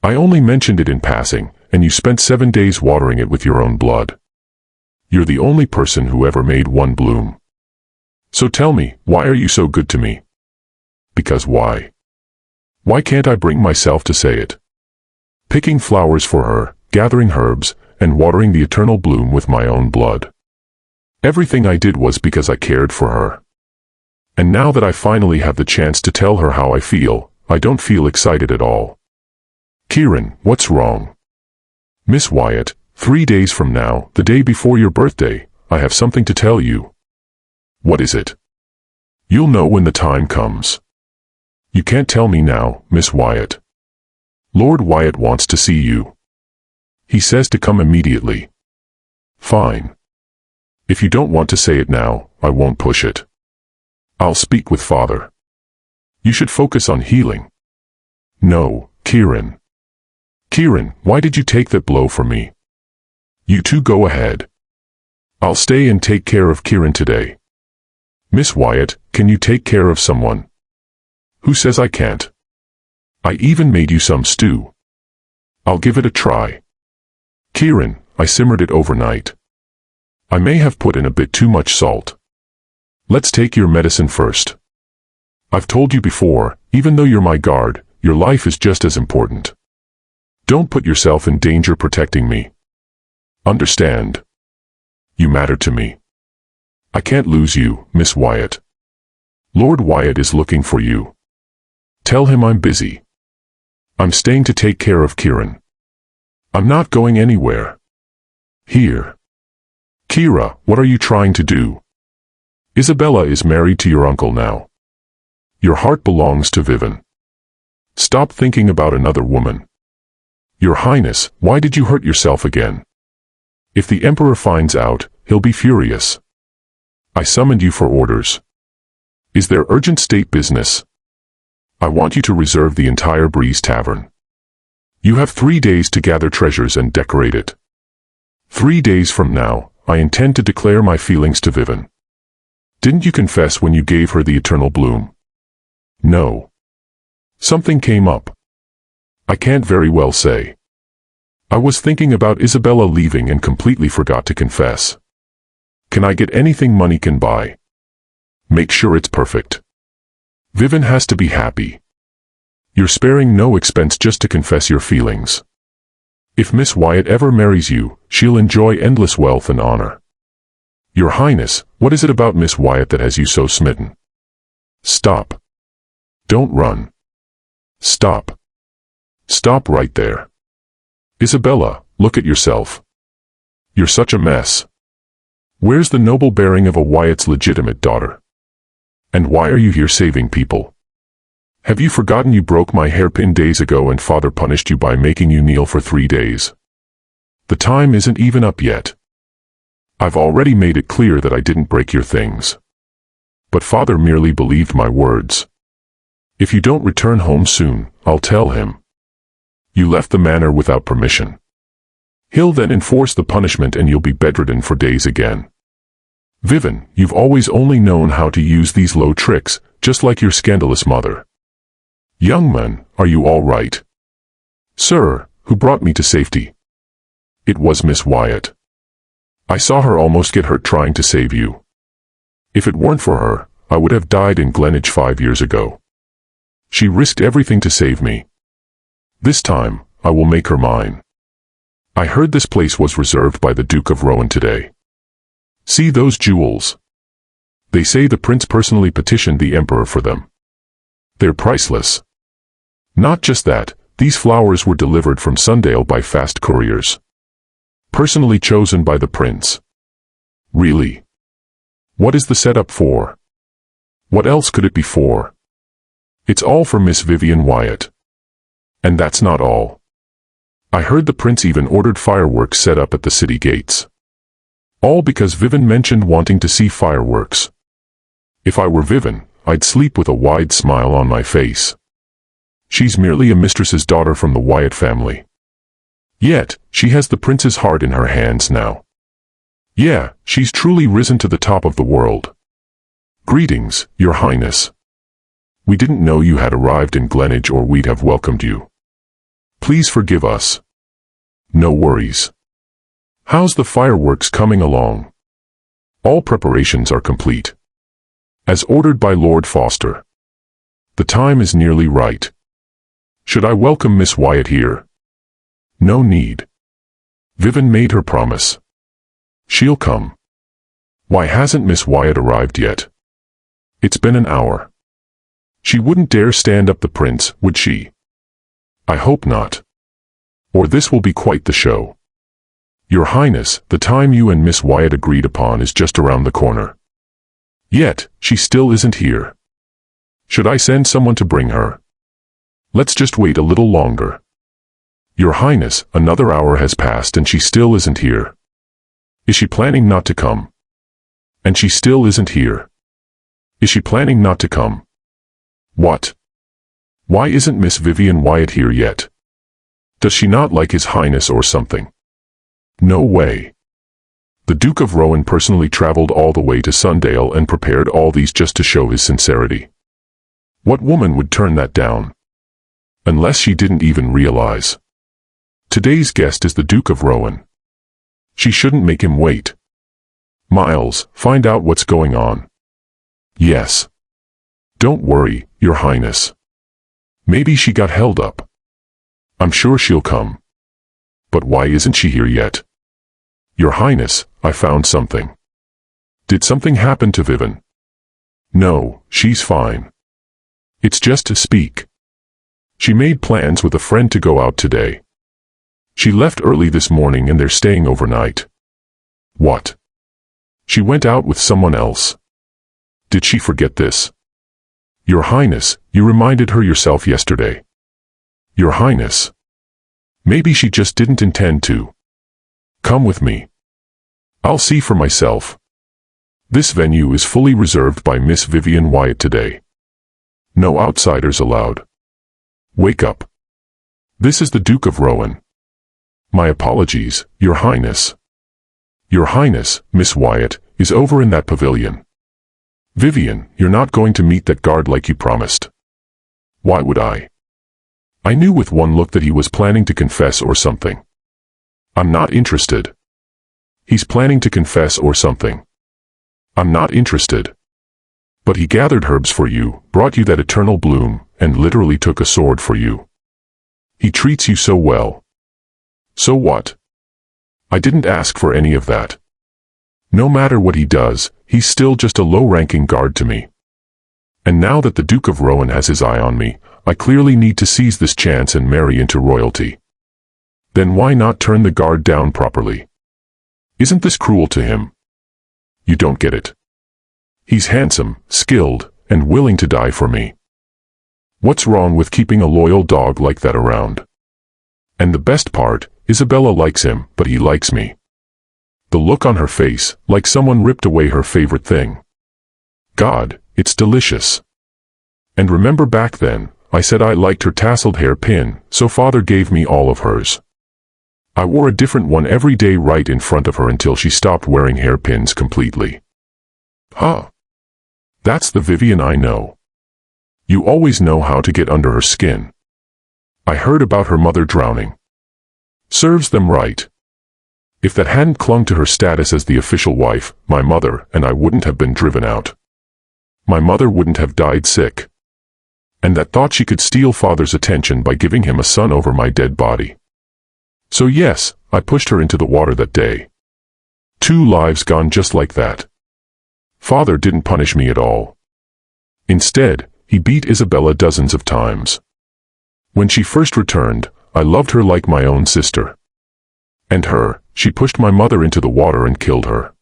I only mentioned it in passing, and you spent 7 days watering it with your own blood. You're the only person who ever made one bloom. So tell me, why are you so good to me? Because why? Why can't I bring myself to say it? Picking flowers for her, gathering herbs, and watering the eternal bloom with my own blood. Everything I did was because I cared for her. And now that I finally have the chance to tell her how I feel, I don't feel excited at all. Kieran, what's wrong? Miss Wyatt, 3 days from now, the day before your birthday, I have something to tell you. What is it? You'll know when the time comes. You can't tell me now, Miss Wyatt. Lord Wyatt wants to see you. He says to come immediately. Fine. If you don't want to say it now, I won't push it. I'll speak with Father. You should focus on healing. No, Kieran. Kieran, why did you take that blow from me? You two go ahead. I'll stay and take care of Kieran today. Miss Wyatt, can you take care of someone? Who says I can't? I even made you some stew. I'll give it a try. Kieran, I simmered it overnight. I may have put in a bit too much salt. Let's take your medicine first. I've told you before, even though you're my guard, your life is just as important. Don't put yourself in danger protecting me. Understand? You matter to me. I can't lose you, Miss Wyatt. Lord Wyatt is looking for you. Tell him I'm busy. I'm staying to take care of Kieran. I'm not going anywhere. Here. Kira, what are you trying to do? Isabella is married to your uncle now. Your heart belongs to Vivian. Stop thinking about another woman. Your Highness, why did you hurt yourself again? If the Emperor finds out, he'll be furious. I summoned you for orders. Is there urgent state business? I want you to reserve the entire Breeze Tavern. You have 3 days to gather treasures and decorate it. 3 days from now, I intend to declare my feelings to Vivian. Didn't you confess when you gave her the eternal bloom? No. Something came up. I can't very well say. I was thinking about Isabella leaving and completely forgot to confess. Can I get anything money can buy? Make sure it's perfect. Vivian has to be happy. You're sparing no expense just to confess your feelings. If Miss Wyatt ever marries you, she'll enjoy endless wealth and honor. Your Highness, what is it about Miss Wyatt that has you so smitten? Stop. Don't run. Stop. Stop right there. Isabella, look at yourself. You're such a mess. Where's the noble bearing of a Wyatt's legitimate daughter? And why are you here saving people? Have you forgotten you broke my hairpin days ago and Father punished you by making you kneel for 3 days? The time isn't even up yet. I've already made it clear that I didn't break your things. But Father merely believed my words. If you don't return home soon, I'll tell him. You left the manor without permission. He'll then enforce the punishment and you'll be bedridden for days again. Vivian, you've always only known how to use these low tricks, just like your scandalous mother. Young man, are you all right? Sir, who brought me to safety? It was Miss Wyatt. I saw her almost get hurt trying to save you. If it weren't for her, I would have died in Glenage 5 years ago. She risked everything to save me. This time, I will make her mine. I heard this place was reserved by the Duke of Rowan today. See those jewels? They say the prince personally petitioned the emperor for them. They're priceless. Not just that, these flowers were delivered from Sundale by fast couriers. Personally chosen by the prince. Really? What is the setup for? What else could it be for? It's all for Miss Vivian Wyatt. And that's not all. I heard the prince even ordered fireworks set up at the city gates. All because Vivian mentioned wanting to see fireworks. If I were Vivian, I'd sleep with a wide smile on my face. She's merely a mistress's daughter from the Wyatt family. Yet, she has the prince's heart in her hands now. Yeah, she's truly risen to the top of the world. Greetings, Your Highness. We didn't know you had arrived in Glenage or we'd have welcomed you. Please forgive us. No worries. How's the fireworks coming along? All preparations are complete. As ordered by Lord Foster. The time is nearly right. Should I welcome Miss Wyatt here? No need. Vivian made her promise. She'll come. Why hasn't Miss Wyatt arrived yet? It's been an hour. She wouldn't dare stand up the prince, would she? I hope not. Or this will be quite the show. Your Highness, the time you and Miss Wyatt agreed upon is just around the corner. Yet, she still isn't here. Should I send someone to bring her? Let's just wait a little longer. Your Highness, another hour has passed and she still isn't here. Is she planning not to come? And she still isn't here. Is she planning not to come? What? Why isn't Miss Vivian Wyatt here yet? Does she not like His Highness or something? No way. The Duke of Rowan personally traveled all the way to Sundale and prepared all these just to show his sincerity. What woman would turn that down? Unless she didn't even realize. Today's guest is the Duke of Rowan. She shouldn't make him wait. Miles, find out what's going on. Yes. Don't worry, Your Highness. Maybe she got held up. I'm sure she'll come. But why isn't she here yet? Your Highness, I found something. Did something happen to Vivian? No, she's fine. It's just to speak. She made plans with a friend to go out today. She left early this morning and they're staying overnight. What? She went out with someone else. Did she forget this? Your Highness, you reminded her yourself yesterday. Your Highness. Maybe she just didn't intend to. Come with me. I'll see for myself. This venue is fully reserved by Miss Vivian Wyatt today. No outsiders allowed. Wake up. This is the Duke of Rowan. My apologies, Your Highness. Your Highness, Miss Wyatt, is over in that pavilion. Vivian, you're not going to meet that guard like you promised. Why would I? I knew with one look that he was planning to confess or something. I'm not interested. He's planning to confess or something. I'm not interested. But he gathered herbs for you, brought you that eternal bloom, and literally took a sword for you. He treats you so well. So what? I didn't ask for any of that. No matter what he does, he's still just a low-ranking guard to me. And now that the Duke of Rowan has his eye on me, I clearly need to seize this chance and marry into royalty. Then why not turn the guard down properly? Isn't this cruel to him? You don't get it. He's handsome, skilled, and willing to die for me. What's wrong with keeping a loyal dog like that around? And the best part, Isabella likes him, but he likes me. The look on her face, like someone ripped away her favorite thing. God, it's delicious. And remember back then, I said I liked her tasseled hairpin, so Father gave me all of hers. I wore a different one every day right in front of her until she stopped wearing hairpins completely. Huh. That's the Vivian I know. You always know how to get under her skin. I heard about her mother drowning. Serves them right. If that hadn't clung to her status as the official wife, my mother and I wouldn't have been driven out. My mother wouldn't have died sick. And that thought she could steal Father's attention by giving him a son over my dead body. So yes, I pushed her into the water that day. 2 lives gone just like that. Father didn't punish me at all. Instead, he beat Isabella dozens of times. When she first returned, I loved her like my own sister. And her, she pushed my mother into the water and killed her.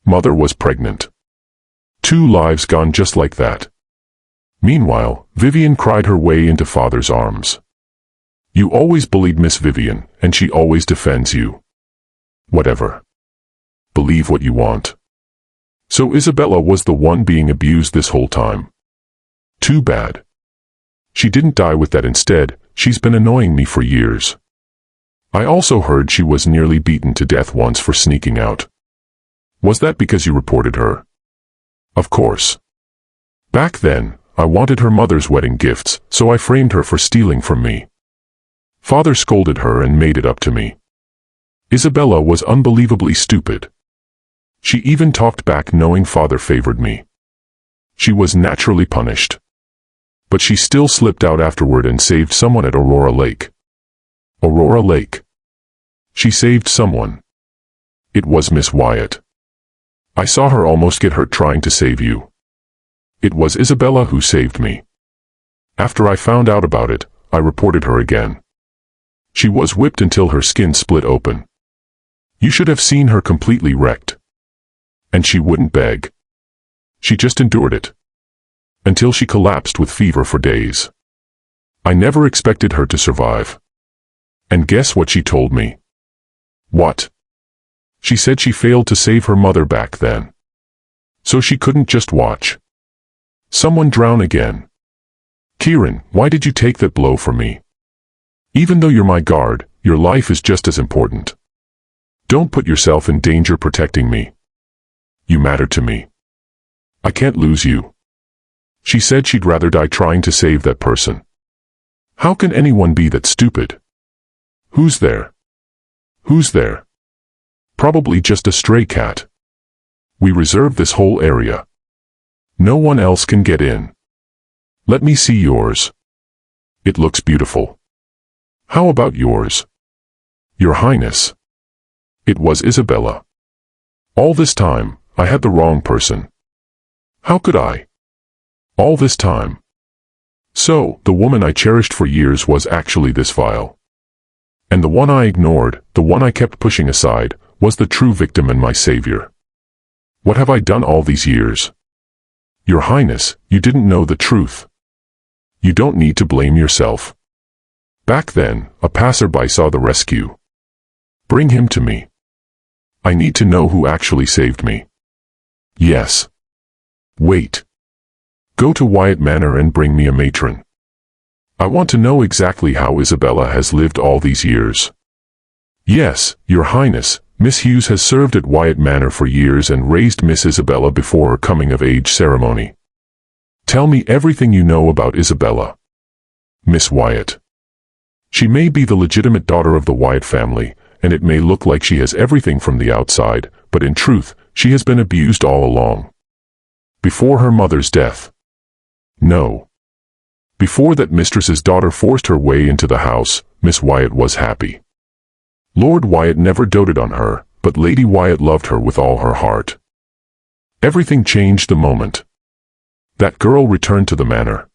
Mother was pregnant. 2 lives gone just like that. Meanwhile, Vivian cried her way into Father's arms. You always bullied Miss Vivian, and she always defends you. Whatever. Believe what you want. So Isabella was the one being abused this whole time. Too bad. She didn't die with that instead, she's been annoying me for years. I also heard she was nearly beaten to death once for sneaking out. Was that because you reported her? Of course. Back then, I wanted her mother's wedding gifts, so I framed her for stealing from me. Father scolded her and made it up to me. Isabella was unbelievably stupid. She even talked back knowing Father favored me. She was naturally punished. But she still slipped out afterward and saved someone at Aurora Lake. Aurora Lake. She saved someone. It was Miss Wyatt. I saw her almost get hurt trying to save you. It was Isabella who saved me. After I found out about it, I reported her again. She was whipped until her skin split open. You should have seen her completely wrecked. And she wouldn't beg. She just endured it. Until she collapsed with fever for days. I never expected her to survive. And guess what she told me? What? She said she failed to save her mother back then. So she couldn't just watch someone drown again. Kieran, why did you take that blow from me? Even though you're my guard, your life is just as important. Don't put yourself in danger protecting me. You matter to me. I can't lose you. She said she'd rather die trying to save that person. How can anyone be that stupid? Who's there? Who's there? Probably just a stray cat. We reserve this whole area. No one else can get in. Let me see yours. It looks beautiful. How about yours? Your Highness. It was Isabella. All this time, I had the wrong person. How could I? All this time. So, the woman I cherished for years was actually this vile. And the one I ignored, the one I kept pushing aside, was the true victim and my savior. What have I done all these years? Your Highness, you didn't know the truth. You don't need to blame yourself. Back then, a passerby saw the rescue. Bring him to me. I need to know who actually saved me. Yes. Wait. Go to Wyatt Manor and bring me a matron. I want to know exactly how Isabella has lived all these years. Yes, Your Highness, Miss Hughes has served at Wyatt Manor for years and raised Miss Isabella before her coming-of-age ceremony. Tell me everything you know about Isabella. Miss Wyatt. She may be the legitimate daughter of the Wyatt family, and it may look like she has everything from the outside, but in truth, she has been abused all along. Before her mother's death. No. Before that mistress's daughter forced her way into the house, Miss Wyatt was happy. Lord Wyatt never doted on her, but Lady Wyatt loved her with all her heart. Everything changed the moment that girl returned to the manor.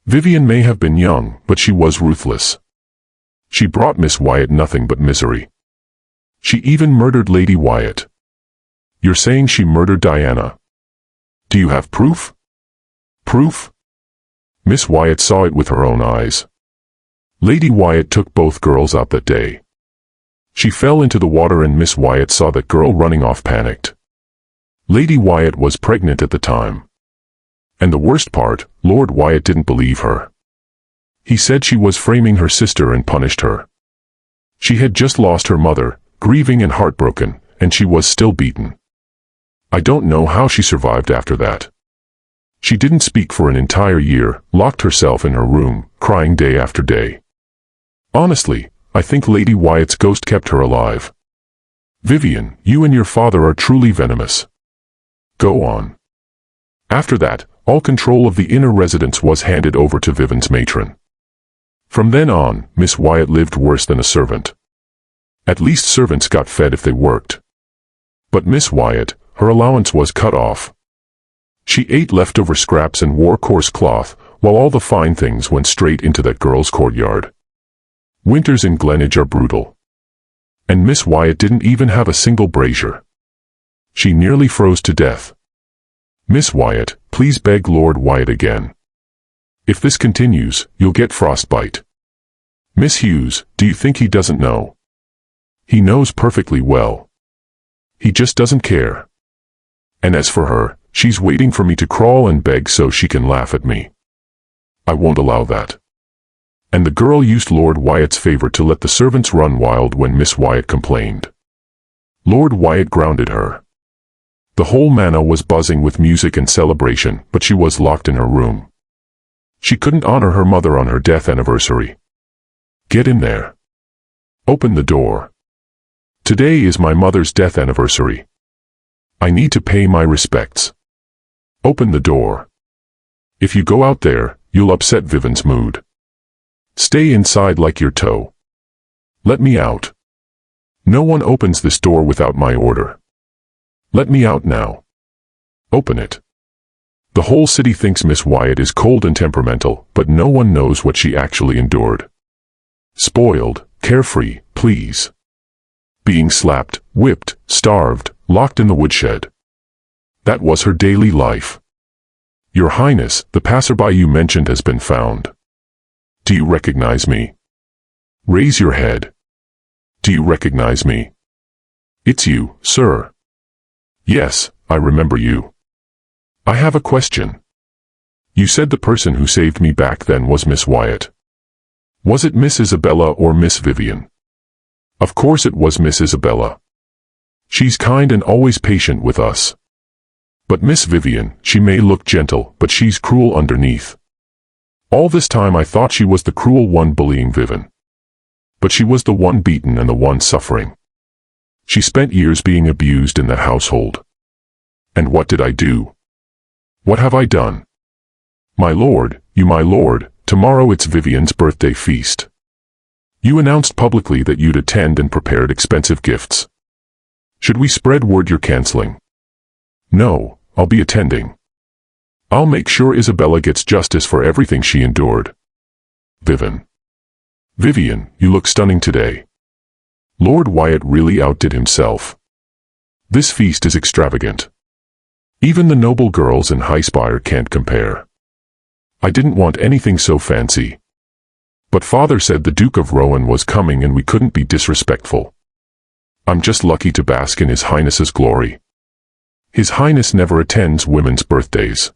Vivian may have been young, but she was ruthless. She brought Miss Wyatt nothing but misery. She even murdered Lady Wyatt. You're saying she murdered Diana? Do you have proof? Proof? Miss Wyatt saw it with her own eyes. Lady Wyatt took both girls out that day. She fell into the water and Miss Wyatt saw that girl running off panicked. Lady Wyatt was pregnant at the time. And the worst part, Lord Wyatt didn't believe her. He said she was framing her sister and punished her. She had just lost her mother, grieving and heartbroken, and she was still beaten. I don't know how she survived after that. She didn't speak for an entire year, locked herself in her room, crying day after day. Honestly, I think Lady Wyatt's ghost kept her alive. Vivian, you and your father are truly venomous. Go on. After that, all control of the inner residence was handed over to Vivian's matron. From then on, Miss Wyatt lived worse than a servant. At least servants got fed if they worked. But Miss Wyatt, her allowance was cut off. She ate leftover scraps and wore coarse cloth, while all the fine things went straight into that girl's courtyard. Winters in Glenage are brutal. And Miss Wyatt didn't even have a single brazier. She nearly froze to death. Miss Wyatt, please beg Lord Wyatt again. If this continues, you'll get frostbite. Miss Hughes, do you think he doesn't know? He knows perfectly well. He just doesn't care. And as for her, she's waiting for me to crawl and beg so she can laugh at me. I won't allow that. And the girl used Lord Wyatt's favor to let the servants run wild when Miss Wyatt complained. Lord Wyatt grounded her. The whole manor was buzzing with music and celebration, but she was locked in her room. She couldn't honor her mother on her death anniversary. Get in there. Open the door. Today is my mother's death anniversary. I need to pay my respects. Open the door. If you go out there, you'll upset Vivian's mood. Stay inside like your toe. Let me out. No one opens this door without my order. Let me out now. Open it. The whole city thinks Miss Wyatt is cold and temperamental, but no one knows what she actually endured. Spoiled, carefree, please. Being slapped, whipped, starved, locked in the woodshed. That was her daily life. Your Highness, the passerby you mentioned has been found. Do you recognize me? Raise your head. Do you recognize me? It's you, sir. Yes, I remember you. I have a question. You said the person who saved me back then was Miss Wyatt. Was it Miss Isabella or Miss Vivian? Of course it was Miss Isabella. She's kind and always patient with us. But Miss Vivian, she may look gentle, but she's cruel underneath. All this time I thought she was the cruel one bullying Vivian. But she was the one beaten and the one suffering. She spent years being abused in that household. And what did I do? What have I done? My lord, tomorrow it's Vivian's birthday feast. You announced publicly that you'd attend and prepared expensive gifts. Should we spread word you're canceling? No, I'll be attending. I'll make sure Isabella gets justice for everything she endured. Vivian, you look stunning today. Lord Wyatt really outdid himself. This feast is extravagant. Even the noble girls in Highspire can't compare. I didn't want anything so fancy. But Father said the Duke of Rowan was coming and we couldn't be disrespectful. I'm just lucky to bask in His Highness's glory. His Highness never attends women's birthdays.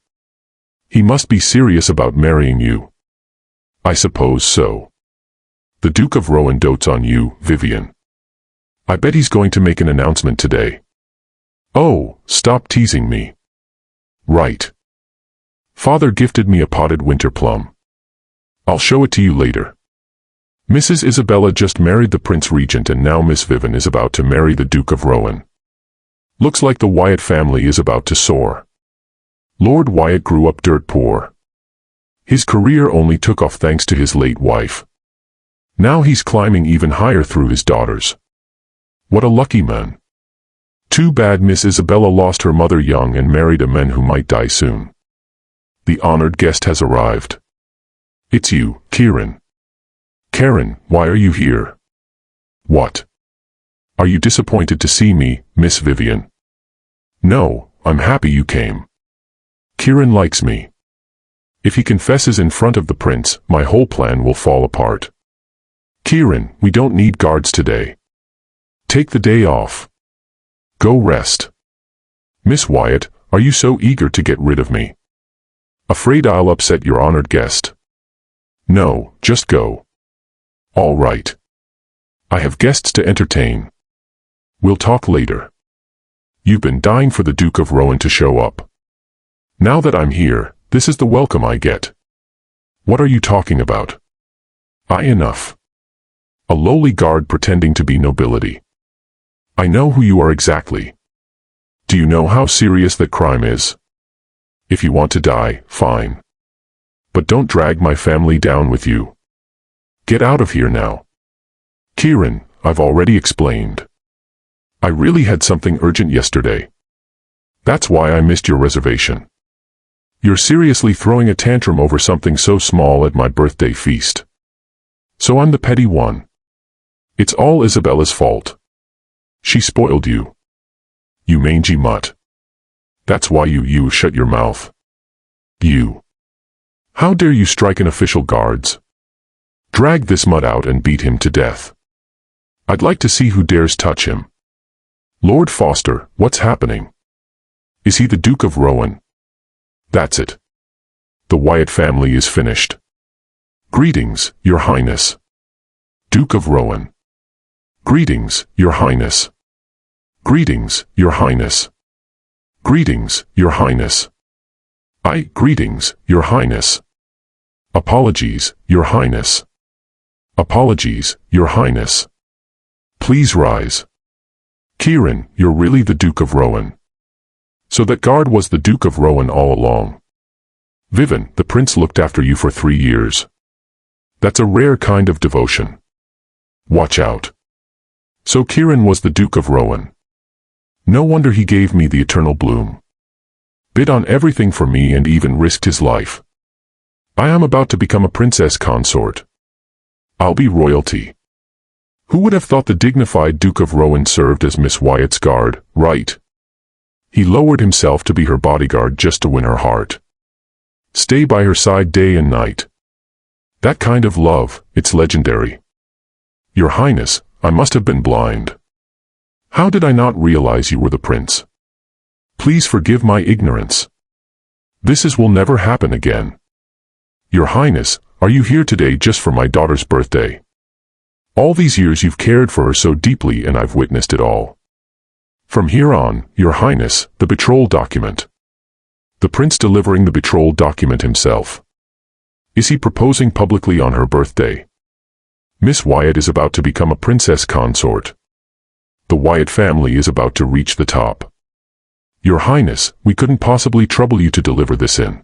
He must be serious about marrying you. I suppose so. The Duke of Rowan dotes on you, Vivian. I bet he's going to make an announcement today. Oh, stop teasing me. Right. Father gifted me a potted winter plum. I'll show it to you later. Mrs. Isabella just married the Prince Regent and now Miss Vivian is about to marry the Duke of Rowan. Looks like the Wyatt family is about to soar. Lord Wyatt grew up dirt poor. His career only took off thanks to his late wife. Now he's climbing even higher through his daughters. What a lucky man. Too bad Miss Isabella lost her mother young and married a man who might die soon. The honored guest has arrived. It's you, Kieran. Karen, why are you here? What? Are you disappointed to see me, Miss Vivian? No, I'm happy you came. Kieran likes me. If he confesses in front of the prince, my whole plan will fall apart. Kieran, we don't need guards today. Take the day off. Go rest. Miss Wyatt, are you so eager to get rid of me? Afraid I'll upset your honored guest? No, just go. All right. I have guests to entertain. We'll talk later. You've been dying for the Duke of Rowan to show up. Now that I'm here, this is the welcome I get. What are you talking about? Enough. A lowly guard pretending to be nobility. I know who you are exactly. Do you know how serious that crime is? If you want to die, fine. But don't drag my family down with you. Get out of here now. Kieran, I've already explained. I really had something urgent yesterday. That's why I missed your reservation. You're seriously throwing a tantrum over something so small at my birthday feast. So I'm the petty one. It's all Isabella's fault. She spoiled you. You mangy mutt. That's why you shut your mouth. You. How dare you strike an official guards? Drag this mutt out and beat him to death. I'd like to see who dares touch him. Lord Foster, what's happening? Is he the Duke of Rowan? That's it. The Wyatt family is finished. Greetings, Your Highness. Duke of Rowan. Greetings, Your Highness. Greetings, Your Highness. Greetings, Your Highness. Greetings, Your Highness. Apologies, Your Highness. Apologies, Your Highness. Please rise. Kieran, you're really the Duke of Rowan. So that guard was the Duke of Rowan all along. Vivian, the prince looked after you for 3 years. That's a rare kind of devotion. Watch out. So Kieran was the Duke of Rowan. No wonder he gave me the eternal bloom. Bid on everything for me and even risked his life. I am about to become a princess consort. I'll be royalty. Who would have thought the dignified Duke of Rowan served as Miss Wyatt's guard, right? He lowered himself to be her bodyguard just to win her heart. Stay by her side day and night. That kind of love, it's legendary. Your Highness, I must have been blind. How did I not realize you were the prince? Please forgive my ignorance. This will never happen again. Your Highness, are you here today just for my daughter's birthday? All these years you've cared for her so deeply and I've witnessed it all. From here on, Your Highness, the betrothal document. The prince delivering the betrothal document himself. Is he proposing publicly on her birthday? Miss Wyatt is about to become a princess consort. The Wyatt family is about to reach the top. Your Highness, we couldn't possibly trouble you to deliver this in.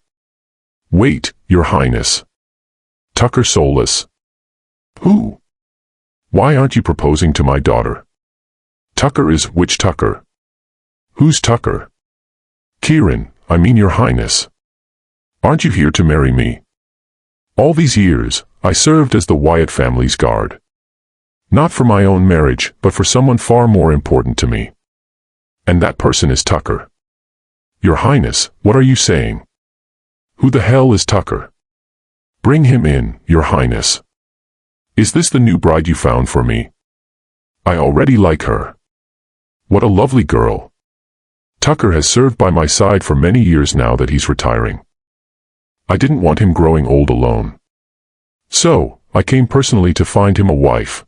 Wait, Your Highness. Tucker Soulless. Who? Why aren't you proposing to my daughter? Tucker is which Tucker? Who's Tucker? Kieran, I mean Your Highness. Aren't you here to marry me? All these years, I served as the Wyatt family's guard. Not for my own marriage, but for someone far more important to me. And that person is Tucker. Your Highness, what are you saying? Who the hell is Tucker? Bring him in, Your Highness. Is this the new bride you found for me? I already like her. What a lovely girl. Tucker has served by my side for many years now that he's retiring. I didn't want him growing old alone. So, I came personally to find him a wife.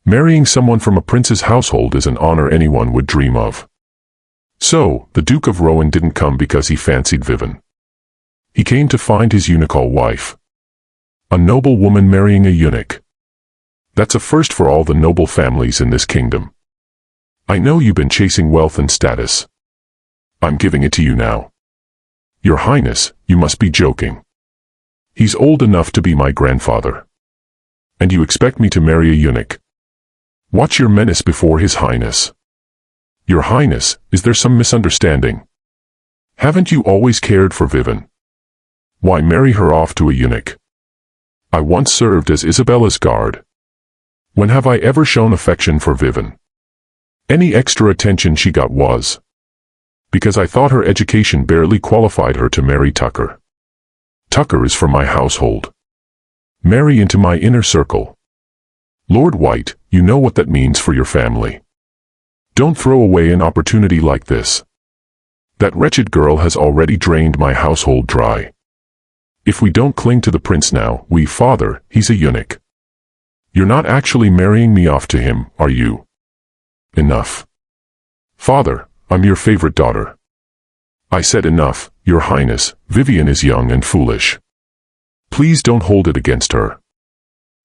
Marrying someone from a prince's household is an honor anyone would dream of. So, the Duke of Rowan didn't come because he fancied Vivian. He came to find his eunuchal wife. A noble woman marrying a eunuch. That's a first for all the noble families in this kingdom. I know you've been chasing wealth and status. I'm giving it to you now. Your Highness, you must be joking. He's old enough to be my grandfather. And you expect me to marry a eunuch? Watch your menace before His Highness. Your Highness, is there some misunderstanding? Haven't you always cared for Vivian? Why marry her off to a eunuch? I once served as Isabella's guard. When have I ever shown affection for Vivian? Any extra attention she got was because I thought her education barely qualified her to marry Tucker. Tucker is from my household. Marry into my inner circle. Lord White, you know what that means for your family. Don't throw away an opportunity like this. That wretched girl has already drained my household dry. If we don't cling to the prince now, father, he's a eunuch. You're not actually marrying me off to him, are you? Enough. Father, I'm your favorite daughter. I said enough, Your Highness, Vivian is young and foolish. Please don't hold it against her.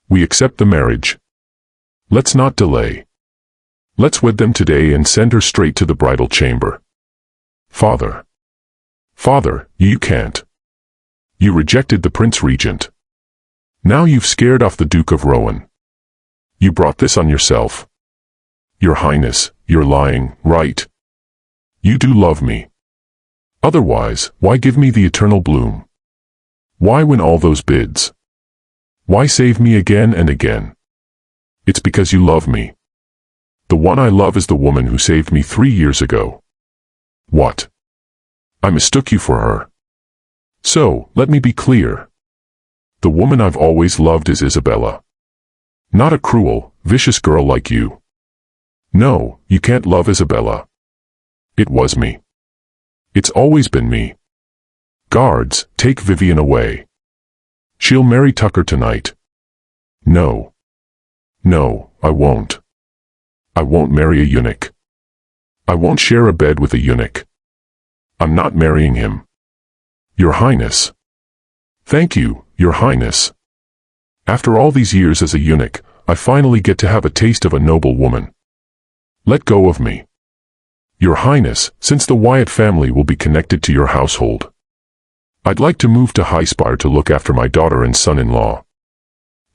We accept the marriage. Let's not delay. Let's wed them today and send her straight to the bridal chamber. Father. Father, you can't. You rejected the Prince Regent. Now you've scared off the Duke of Rowan. You brought this on yourself. Your Highness, you're lying, right? You do love me. Otherwise, why give me the eternal bloom? Why win all those bids? Why save me again and again? It's because you love me. The one I love is the woman who saved me 3 years ago. What? I mistook you for her. So, let me be clear. The woman I've always loved is Isabella. Not a cruel, vicious girl like you. No, you can't love Isabella. It was me. It's always been me. Guards, take Vivian away. She'll marry Tucker tonight. No. No, I won't. I won't marry a eunuch. I won't share a bed with a eunuch. I'm not marrying him. Your Highness. Thank you, Your Highness. After all these years as a eunuch, I finally get to have a taste of a noble woman. Let go of me. Your Highness, since the Wyatt family will be connected to your household, I'd like to move to Highspire to look after my daughter and son-in-law.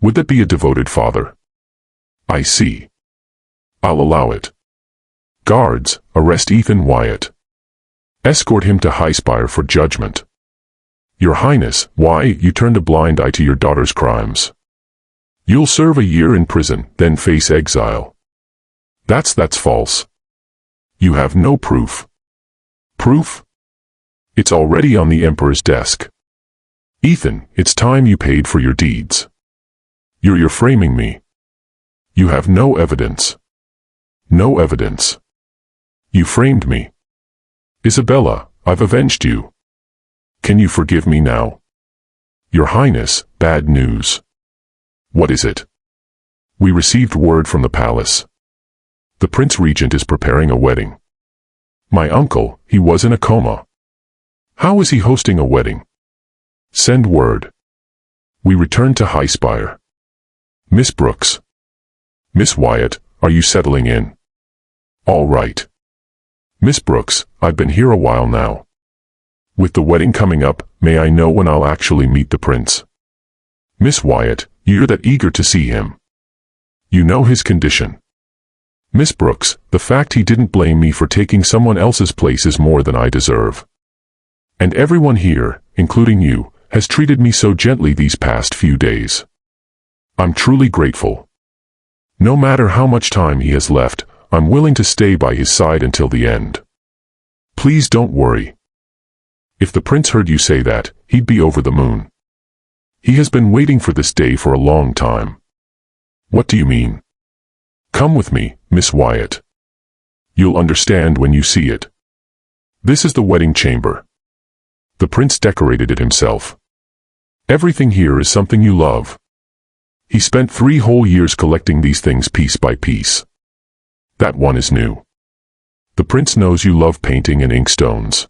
Would that be a devoted father? I see. I'll allow it. Guards, arrest Ethan Wyatt. Escort him to Highspire for judgment. Your Highness, why, you turned a blind eye to your daughter's crimes. You'll serve a year in prison, then face exile. That's false. You have no proof. Proof? It's already on the Emperor's desk. Ethan, it's time you paid for your deeds. You're framing me. You have no evidence. No evidence. You framed me. Isabella, I've avenged you. Can you forgive me now? Your Highness, bad news. What is it? We received word from the palace. The Prince Regent is preparing a wedding. My uncle, he was in a coma. How is he hosting a wedding? Send word. We return to Highspire. Miss Brooks. Miss Wyatt, are you settling in? All right. Miss Brooks, I've been here a while now. With the wedding coming up, may I know when I'll actually meet the prince? Miss Wyatt, you're that eager to see him. You know his condition. Miss Brooks, the fact he didn't blame me for taking someone else's place is more than I deserve. And everyone here, including you, has treated me so gently these past few days. I'm truly grateful. No matter how much time he has left, I'm willing to stay by his side until the end. Please don't worry. If the prince heard you say that, he'd be over the moon. He has been waiting for this day for a long time. What do you mean? Come with me, Miss Wyatt. You'll understand when you see it. This is the wedding chamber. The prince decorated it himself. Everything here is something you love. He spent 3 whole years collecting these things piece by piece. That one is new. The prince knows you love painting and inkstones.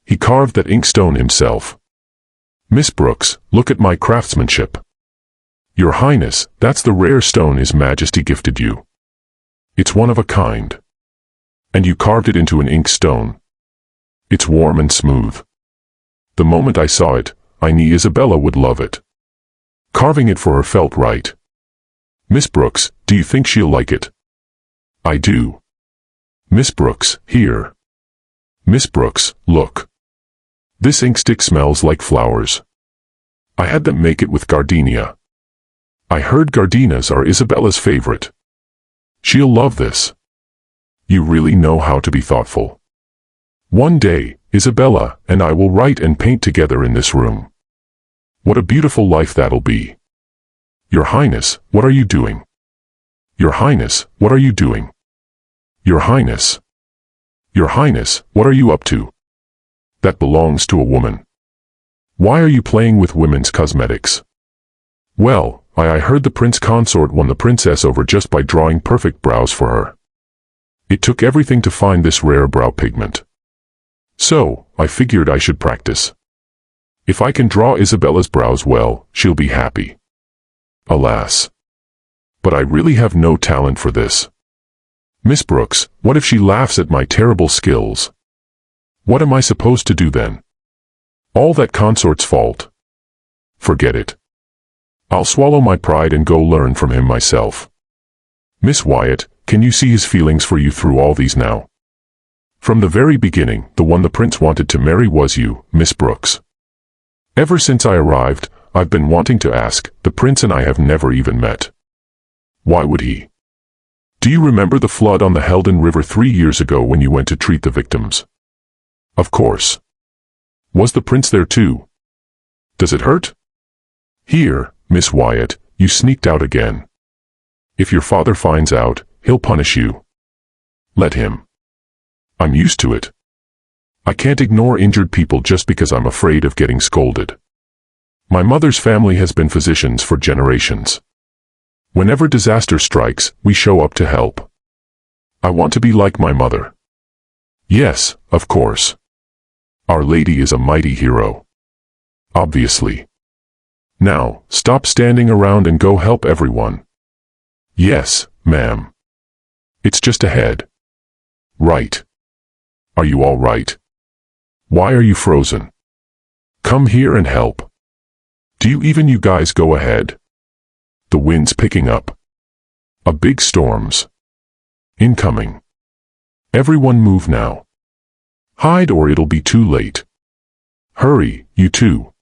He carved that inkstone himself. Miss Brooks, look at my craftsmanship. Your Highness, that's the rare stone His Majesty gifted you. It's one of a kind. And you carved it into an inkstone. It's warm and smooth. The moment I saw it, I knew Isabella would love it. Carving it for her felt right. Miss Brooks, do you think she'll like it? I do. Miss Brooks, here. Miss Brooks, look. This inkstick smells like flowers. I had them make it with gardenia. I heard gardenias are Isabella's favorite. She'll love this. You really know how to be thoughtful. One day, Isabella and I will write and paint together in this room. What a beautiful life that'll be. Your Highness, what are you doing? Your Highness, what are you doing? Your Highness. Your Highness, what are you up to? That belongs to a woman. Why are you playing with women's cosmetics? Well, I heard the prince consort won the princess over just by drawing perfect brows for her. It took everything to find this rare brow pigment. So, I figured I should practice. If I can draw Isabella's brows well, she'll be happy. Alas. But I really have no talent for this. Miss Brooks, what if she laughs at my terrible skills? What am I supposed to do then? All that consort's fault. Forget it. I'll swallow my pride and go learn from him myself. Miss Wyatt, can you see his feelings for you through all these now? From the very beginning, the one the prince wanted to marry was you, Miss Brooks. Ever since I arrived, I've been wanting to ask, the prince and I have never even met. Why would he? Do you remember the flood on the Helden River 3 years ago when you went to treat the victims? Of course. Was the prince there too? Does it hurt? Here, Miss Wyatt, you sneaked out again. If your father finds out, he'll punish you. Let him. I'm used to it. I can't ignore injured people just because I'm afraid of getting scolded. My mother's family has been physicians for generations. Whenever disaster strikes, we show up to help. I want to be like my mother. Yes, of course. Our Lady is a mighty hero. Obviously. Now, stop standing around and go help everyone. Yes, ma'am. It's just ahead. Right. Are you all right? Why are you frozen? Come here and help. Do you guys go ahead? The wind's picking up. A big storm's incoming. Everyone move now. Hide or it'll be too late. Hurry, you two.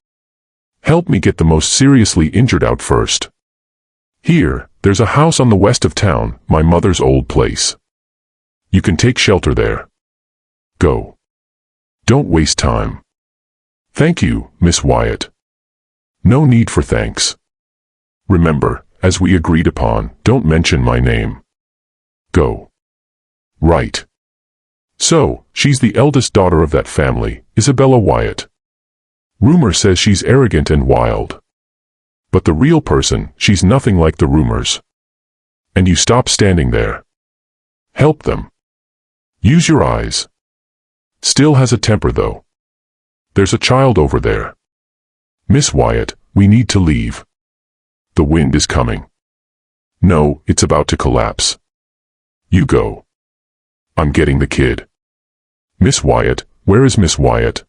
Help me get the most seriously injured out first. Here, there's a house on the west of town, my mother's old place. You can take shelter there. Go. Don't waste time. Thank you, Miss Wyatt. No need for thanks. Remember, as we agreed upon, don't mention my name. Go. Right. So, she's the eldest daughter of that family, Isabella Wyatt. Rumor says she's arrogant and wild. But the real person, she's nothing like the rumors. And you stop standing there. Help them. Use your eyes. Still has a temper though. There's a child over there. Miss Wyatt, we need to leave. The wind is coming. No, it's about to collapse. You go. I'm getting the kid. Miss Wyatt, where is Miss Wyatt?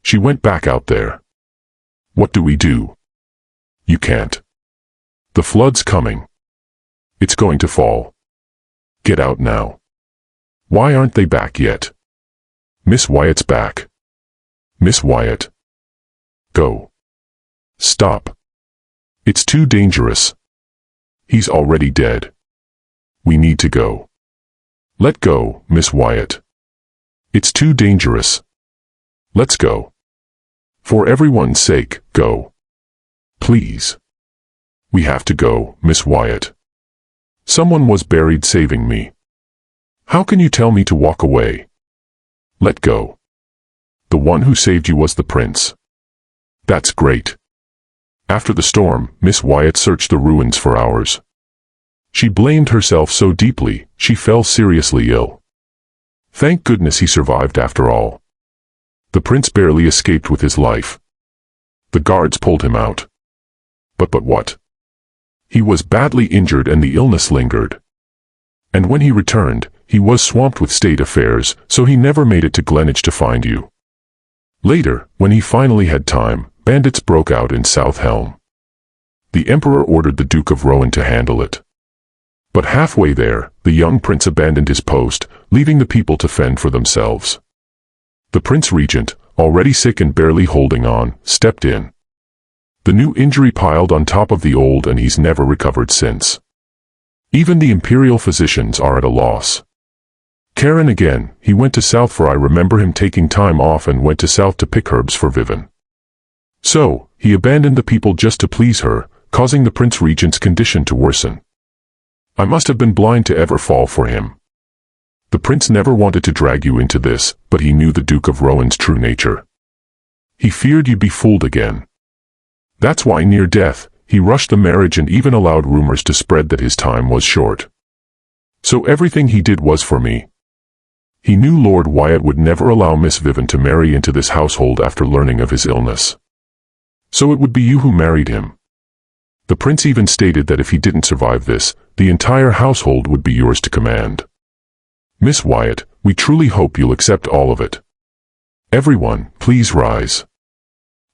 She went back out there. What do we do? You can't. The flood's coming. It's going to fall. Get out now. Why aren't they back yet? Miss Wyatt's back. Miss Wyatt. Go. Stop. It's too dangerous. He's already dead. We need to go. Let go, Miss Wyatt. It's too dangerous. Let's go. For everyone's sake, go. Please. We have to go, Miss Wyatt. Someone was buried saving me. How can you tell me to walk away? Let go. The one who saved you was the prince. That's great. After the storm, Miss Wyatt searched the ruins for hours. She blamed herself so deeply, she fell seriously ill. Thank goodness he survived after all. The prince barely escaped with his life. The guards pulled him out. But what? He was badly injured and the illness lingered. And when he returned, he was swamped with state affairs, so he never made it to Greenwich to find you. Later, when he finally had time, bandits broke out in South Helm. The emperor ordered the Duke of Rohan to handle it. But halfway there, the young prince abandoned his post, leaving the people to fend for themselves. The prince regent, already sick and barely holding on, stepped in. The new injury piled on top of the old and he's never recovered since. Even the imperial physicians are at a loss. Karen again, he went to south for I remember him taking time off and went to south to pick herbs for Vivian. So, he abandoned the people just to please her, causing the prince regent's condition to worsen. I must have been blind to ever fall for him. The prince never wanted to drag you into this, but he knew the Duke of Rohan's true nature. He feared you'd be fooled again. That's why near death, he rushed the marriage and even allowed rumors to spread that his time was short. So everything he did was for me. He knew Lord Wyatt would never allow Miss Vivian to marry into this household after learning of his illness. So it would be you who married him. The prince even stated that if he didn't survive this, the entire household would be yours to command. Miss Wyatt, we truly hope you'll accept all of it. Everyone, please rise.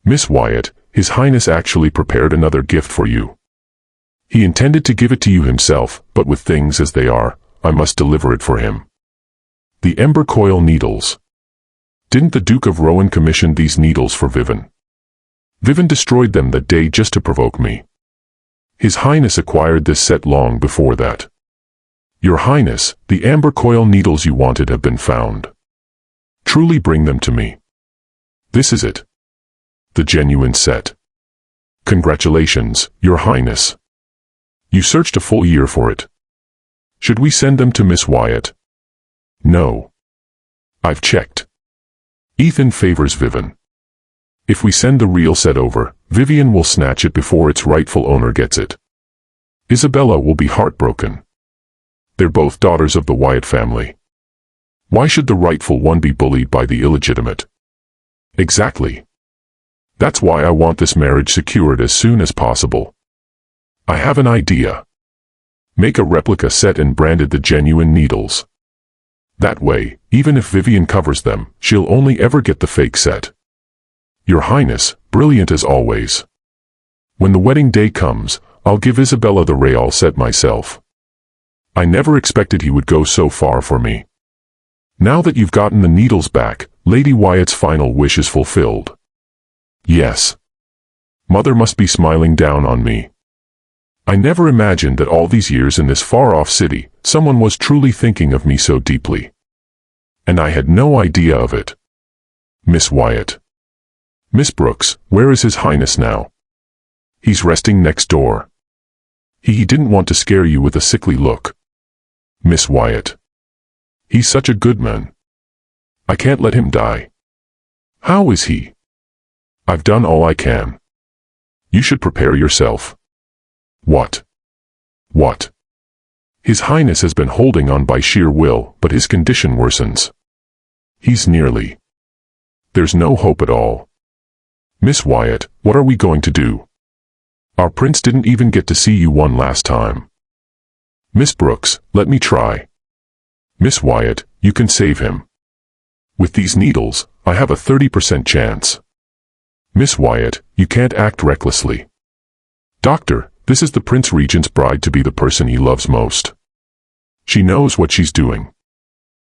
Miss Wyatt, His Highness actually prepared another gift for you. He intended to give it to you himself, but with things as they are, I must deliver it for him. The ember coil needles. Didn't the Duke of Rohan commission these needles for Vivian? Vivian destroyed them that day just to provoke me. His Highness acquired this set long before that. Your Highness, the amber coil needles you wanted have been found. Truly bring them to me. This is it. The genuine set. Congratulations, Your Highness. You searched a full year for it. Should we send them to Miss Wyatt? No. I've checked. Ethan favors Vivian. If we send the real set over, Vivian will snatch it before its rightful owner gets it. Isabella will be heartbroken. They're both daughters of the Wyatt family. Why should the rightful one be bullied by the illegitimate? Exactly. That's why I want this marriage secured as soon as possible. I have an idea. Make a replica set and branded the genuine needles. That way, even if Vivian covers them, she'll only ever get the fake set. Your Highness, brilliant as always. When the wedding day comes, I'll give Isabella the ray I'll set myself. I never expected he would go so far for me. Now that you've gotten the needles back, Lady Wyatt's final wish is fulfilled. Yes. Mother must be smiling down on me. I never imagined that all these years in this far-off city, someone was truly thinking of me so deeply. And I had no idea of it. Miss Wyatt. Miss Brooks, where is His Highness now? He's resting next door. He didn't want to scare you with a sickly look. Miss Wyatt. He's such a good man. I can't let him die. How is he? I've done all I can. You should prepare yourself. What? What? His Highness has been holding on by sheer will, but his condition worsens. He's nearly. There's no hope at all. Miss Wyatt, what are we going to do? Our prince didn't even get to see you one last time. Miss Brooks, let me try. Miss Wyatt, you can save him. With these needles, I have a 30% chance. Miss Wyatt, you can't act recklessly. Doctor, this is the Prince Regent's bride to be the person he loves most. She knows what she's doing.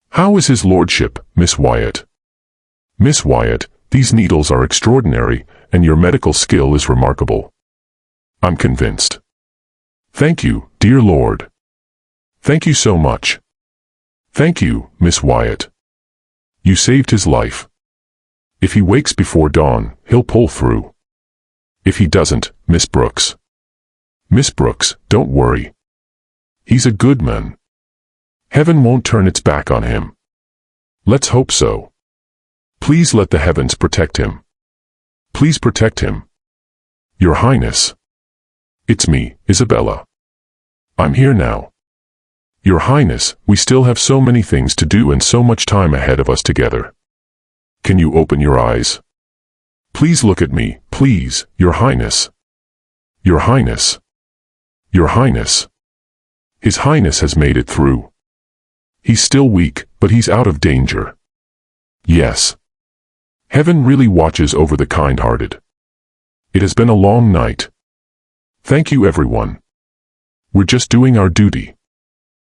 How is his lordship, Miss Wyatt? Miss Wyatt, these needles are extraordinary, and your medical skill is remarkable. I'm convinced. Thank you, dear Lord. Thank you so much. Thank you, Miss Wyatt. You saved his life. If he wakes before dawn, he'll pull through. If he doesn't, Miss Brooks. Miss Brooks, don't worry. He's a good man. Heaven won't turn its back on him. Let's hope so. Please let the heavens protect him. Please protect him. Your Highness. It's me, Isabella. I'm here now. Your Highness, we still have so many things to do and so much time ahead of us together. Can you open your eyes? Please look at me, please, Your Highness. Your Highness. Your Highness. His Highness has made it through. He's still weak, but he's out of danger. Yes. Heaven really watches over the kind-hearted. It has been a long night. Thank you, everyone. We're just doing our duty.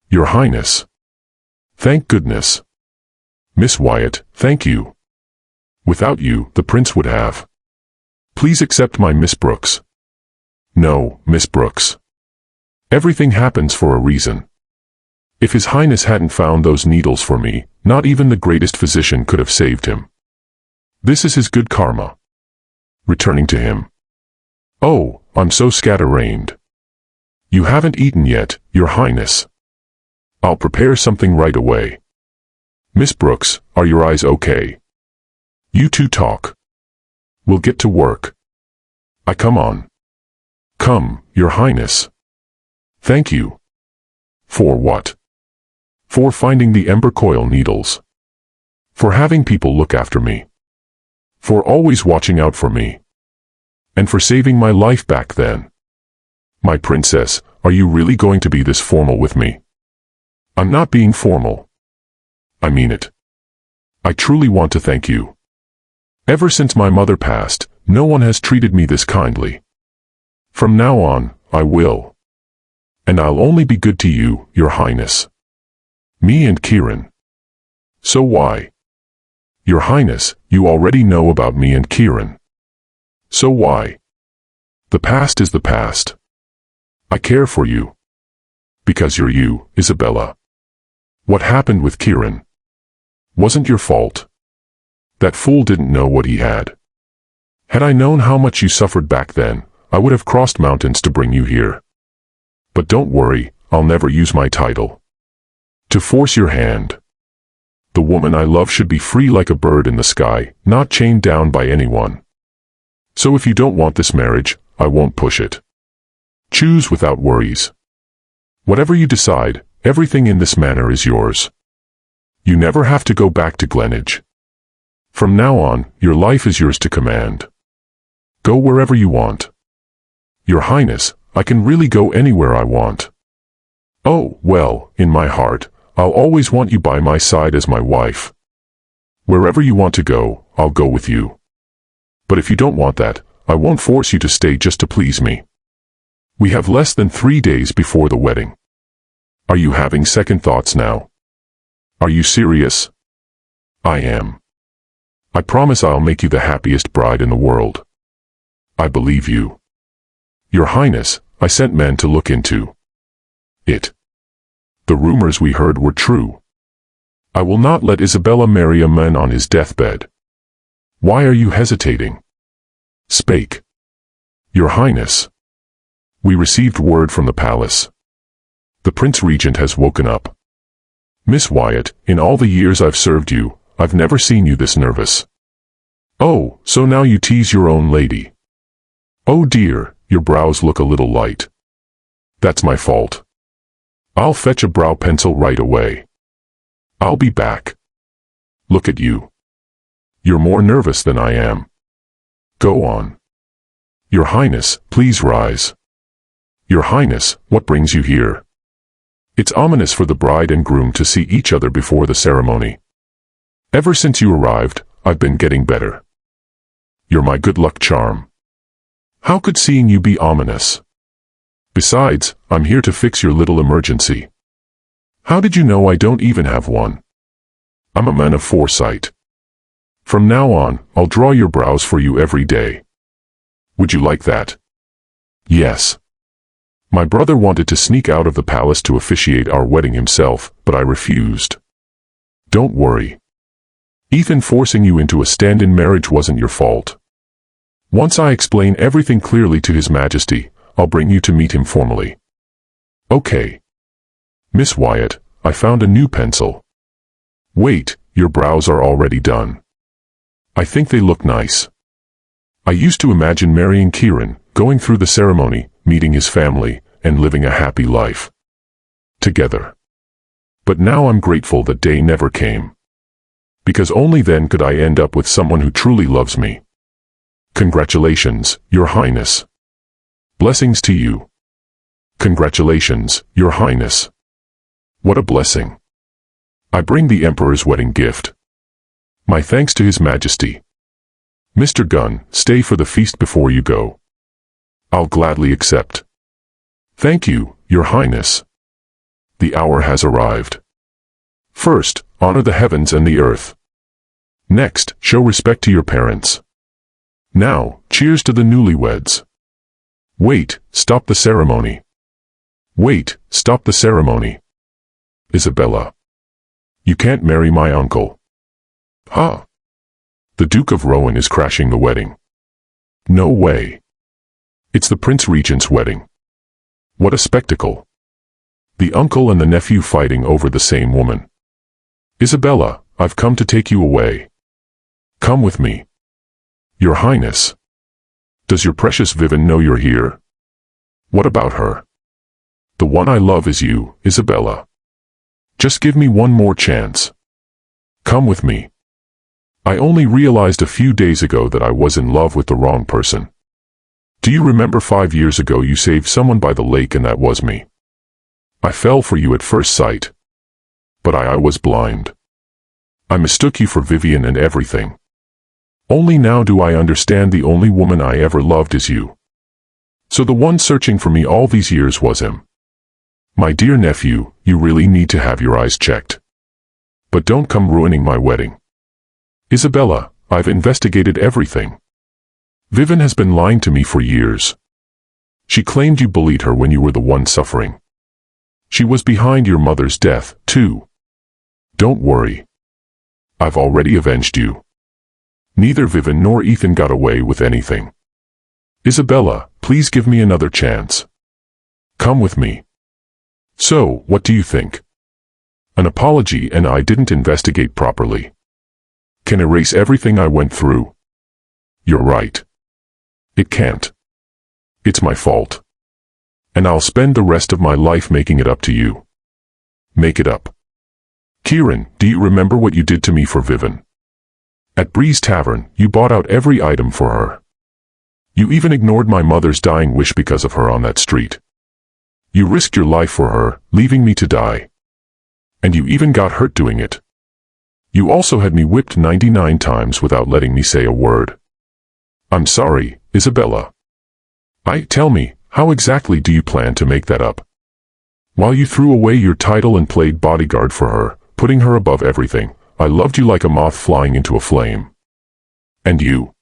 Your Highness. Thank goodness. Miss Wyatt, thank you. Without you, the prince would have. Please accept my Miss Brooks. No, Miss Brooks. Everything happens for a reason. If His Highness hadn't found those needles for me, not even the greatest physician could have saved him. This is his good karma. Returning to him. Oh, I'm so scatterbrained. You haven't eaten yet, Your Highness. I'll prepare something right away. Miss Brooks, are your eyes okay? You two talk. We'll get to work. Come on. Come, Your Highness. Thank you. For what? For finding the ember coil needles. For having people look after me. For always watching out for me. And for saving my life back then. My princess, are you really going to be this formal with me? I'm not being formal. I mean it. I truly want to thank you. Ever since my mother passed, no one has treated me this kindly. From now on, I will. And I'll only be good to you, Your Highness. Me and Kieran. So why? Your Highness, you already know about me and Kieran. So why? The past is the past. I care for you. Because you're you, Isabella. What happened with Kieran? Wasn't your fault. That fool didn't know what he had. Had I known how much you suffered back then, I would have crossed mountains to bring you here. But don't worry, I'll never use my title to force your hand. The woman I love should be free like a bird in the sky, not chained down by anyone. So if you don't want this marriage, I won't push it. Choose without worries. Whatever you decide, everything in this manor is yours. You never have to go back to Glenage. From now on, your life is yours to command. Go wherever you want. Your Highness, I can really go anywhere I want. Oh, well, in my heart, I'll always want you by my side as my wife. Wherever you want to go, I'll go with you. But if you don't want that, I won't force you to stay just to please me. We have less than 3 days before the wedding. Are you having second thoughts now? Are you serious? I am. I promise I'll make you the happiest bride in the world. I believe you. Your Highness, I sent men to look into it. The rumors we heard were true. I will not let Isabella marry a man on his deathbed. Why are you hesitating? Spake. Your Highness. We received word from the palace. The Prince Regent has woken up. Miss Wyatt, in all the years I've served you, I've never seen you this nervous. Oh, so now you tease your own lady. Oh dear, your brows look a little light. That's my fault. I'll fetch a brow pencil right away. I'll be back. Look at you. You're more nervous than I am. Go on. Your Highness, please rise. Your Highness, what brings you here? It's ominous for the bride and groom to see each other before the ceremony. Ever since you arrived, I've been getting better. You're my good luck charm. How could seeing you be ominous? Besides, I'm here to fix your little emergency. How did you know I don't even have one? I'm a man of foresight. From now on, I'll draw your brows for you every day. Would you like that? Yes. My brother wanted to sneak out of the palace to officiate our wedding himself, but I refused. Don't worry. Ethan forcing you into a stand-in marriage wasn't your fault. Once I explain everything clearly to His Majesty, I'll bring you to meet him formally. Okay. Miss Wyatt, I found a new pencil. Wait, your brows are already done. I think they look nice. I used to imagine marrying Kieran, going through the ceremony, meeting his family, and living a happy life together. But now I'm grateful that day never came. Because only then could I end up with someone who truly loves me. Congratulations, Your Highness. Blessings to you. Congratulations, Your Highness. What a blessing. I bring the Emperor's wedding gift. My thanks to His Majesty. Mr. Gunn, stay for the feast before you go. I'll gladly accept. Thank you, Your Highness. The hour has arrived. First, honor the heavens and the earth. Next, show respect to your parents. Now, cheers to the newlyweds. Wait, stop the ceremony. Wait, stop the ceremony. Isabella. You can't marry my uncle. Huh? The Duke of Rowan is crashing the wedding. No way. It's the Prince Regent's wedding. What a spectacle. The uncle and the nephew fighting over the same woman. Isabella, I've come to take you away. Come with me. Your Highness. Does your precious Vivian know you're here? What about her? The one I love is you, Isabella. Just give me one more chance. Come with me. I only realized a few days ago that I was in love with the wrong person. Do you remember 5 years ago you saved someone by the lake and that was me? I fell for you at first sight. But I was blind. I mistook you for Vivian and everything. Only now do I understand the only woman I ever loved is you. So the one searching for me all these years was him. My dear nephew, you really need to have your eyes checked. But don't come ruining my wedding. Isabella, I've investigated everything. Vivian has been lying to me for years. She claimed you bullied her when you were the one suffering. She was behind your mother's death, too. Don't worry. I've already avenged you. Neither Vivian nor Ethan got away with anything. Isabella, please give me another chance. Come with me. So, what do you think? An apology and I didn't investigate properly. Can erase everything I went through. You're right. It can't. It's my fault. And I'll spend the rest of my life making it up to you. Make it up. Kieran, do you remember what you did to me for Vivian? At Bree's Tavern, you bought out every item for her. You even ignored my mother's dying wish because of her on that street. You risked your life for her, leaving me to die. And you even got hurt doing it. You also had me whipped 99 times without letting me say a word. I'm sorry, Isabella. Tell me, how exactly do you plan to make that up? While you threw away your title and played bodyguard for her, putting her above everything, I loved you like a moth flying into a flame. And you?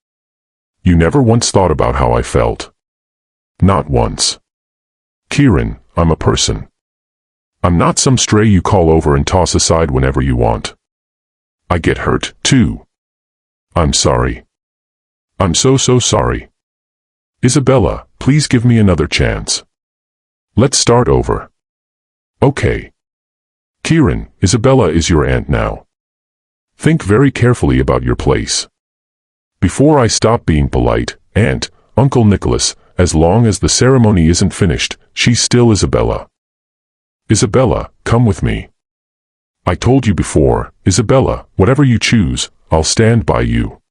You never once thought about how I felt. Not once. Kieran, I'm a person. I'm not some stray you call over and toss aside whenever you want. I get hurt, too. I'm sorry. I'm so sorry. Isabella, please give me another chance. Let's start over. Okay. Kieran, Isabella is your aunt now. Think very carefully about your place. Before I stop being polite, Aunt, Uncle Nicholas, as long as the ceremony isn't finished, she's still Isabella. Isabella, come with me. I told you before, Isabella, whatever you choose, I'll stand by you.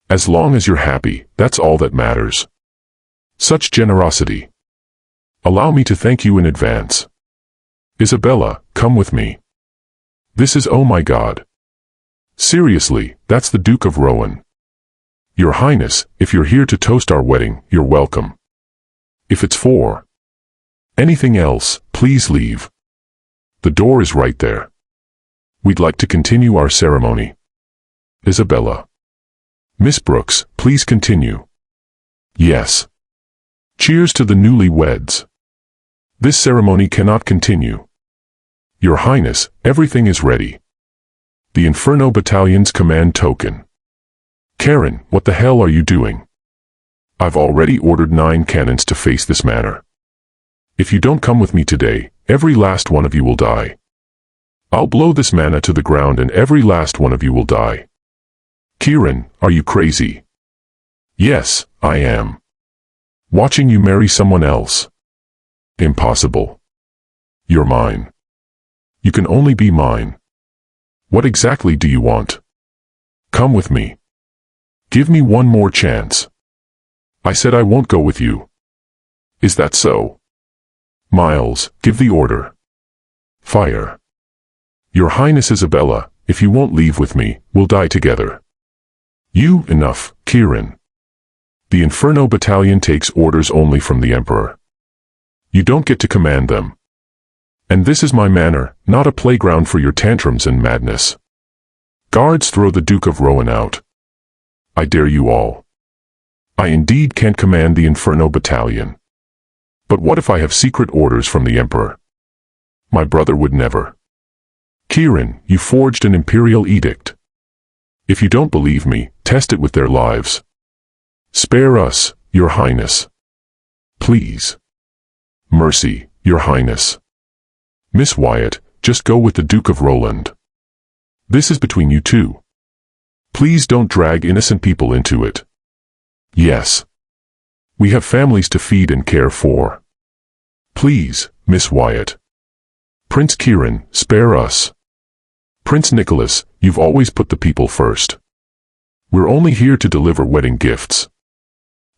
As long as you're happy, that's all that matters. Such generosity. Allow me to thank you in advance. Isabella, come with me. This is, oh my God. Seriously, that's the Duke of Rowan. Your Highness, if you're here to toast our wedding, you're welcome. If it's for anything else, please leave. The door is right there. We'd like to continue our ceremony. Isabella. Miss Brooks, please continue. Yes. Cheers to the newlyweds. This ceremony cannot continue. Your Highness, everything is ready. The Inferno Battalion's command token. Karen, what the hell are you doing? I've already ordered 9 cannons to face this manor. If you don't come with me today, every last one of you will die. I'll blow this manor to the ground and every last one of you will die. Kieran, are you crazy? Yes, I am. Watching you marry someone else. Impossible. You're mine. You can only be mine. What exactly do you want? Come with me. Give me one more chance. I said I won't go with you. Is that so? Miles, give the order. Fire. Your Highness Isabella, if you won't leave with me, we'll die together. You, enough, Kieran. The Inferno Battalion takes orders only from the Emperor. You don't get to command them. And this is my manor, not a playground for your tantrums and madness. Guards, throw the Duke of Rowan out. I dare you all. I indeed can't command the Inferno Battalion. But what if I have secret orders from the Emperor? My brother would never. Kieran, you forged an imperial edict. If you don't believe me, test it with their lives. Spare us, Your Highness. Please. Mercy, Your Highness. Miss Wyatt, just go with the Duke of Roland. This is between you two. Please don't drag innocent people into it. Yes. We have families to feed and care for. Please, Miss Wyatt. Prince Kieran, spare us. Prince Nicholas, you've always put the people first. We're only here to deliver wedding gifts.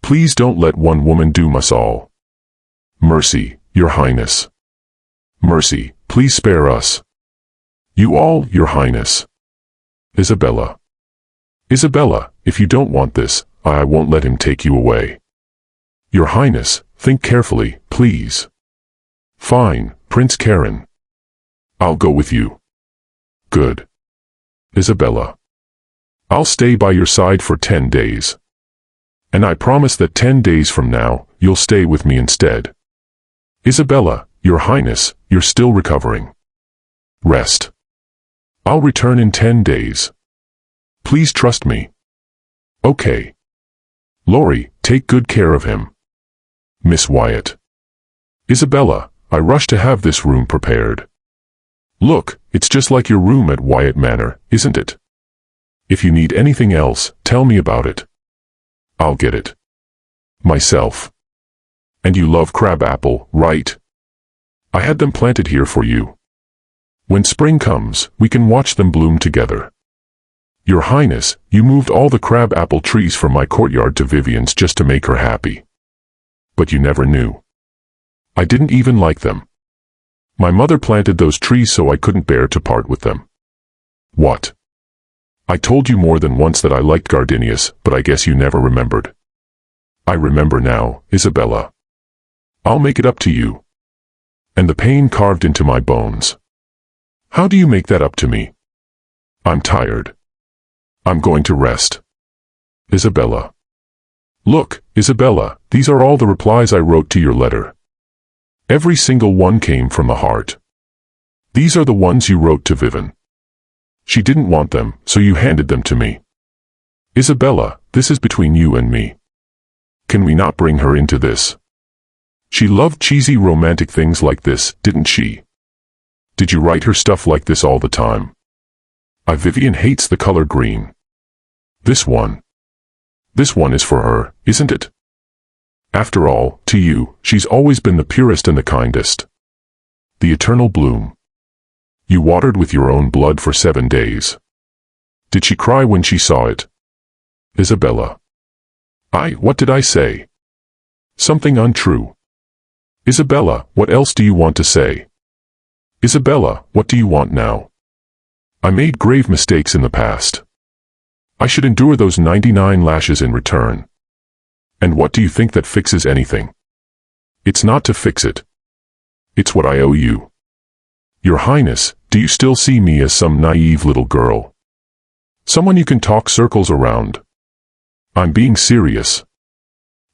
Please don't let one woman doom us all. Mercy, Your Highness. Mercy, please spare us. You all, Your Highness. Isabella. Isabella, if you don't want this, I won't let him take you away. Your Highness, think carefully, please. Fine, Prince Karen. I'll go with you. Good. Isabella. I'll stay by your side for 10 days. And I promise that 10 days from now, you'll stay with me instead. Isabella, Your Highness, you're still recovering. Rest. I'll return in 10 days. Please trust me. Okay. Laurie, take good care of him. Miss Wyatt. Isabella, I rush to have this room prepared. Look, it's just like your room at Wyatt Manor, isn't it? If you need anything else, tell me about it. I'll get it. Myself. And you love crabapple, right? I had them planted here for you. When spring comes, we can watch them bloom together. Your Highness, you moved all the crabapple trees from my courtyard to Vivian's just to make her happy. But you never knew. I didn't even like them. My mother planted those trees so I couldn't bear to part with them. What? I told you more than once that I liked gardenias, but I guess you never remembered. I remember now, Isabella. I'll make it up to you. And the pain carved into my bones. How do you make that up to me? I'm tired. I'm going to rest. Isabella. Look, Isabella, these are all the replies I wrote to your letter. Every single one came from the heart. These are the ones you wrote to Vivian. She didn't want them, so you handed them to me. Isabella, this is between you and me. Can we not bring her into this? She loved cheesy romantic things like this, didn't she? Did you write her stuff like this all the time? Vivian hates the color green. This one is for her, isn't it? After all, to you, she's always been the purest and the kindest. The eternal bloom. You watered with your own blood for 7 days. Did she cry when she saw it? Isabella. What did I say? Something untrue. Isabella, what else do you want to say? Isabella, what do you want now? I made grave mistakes in the past. I should endure those 99 lashes in return. And what do you think that fixes anything? It's not to fix it. It's what I owe you. Your Highness, do you still see me as some naive little girl? Someone you can talk circles around? I'm being serious.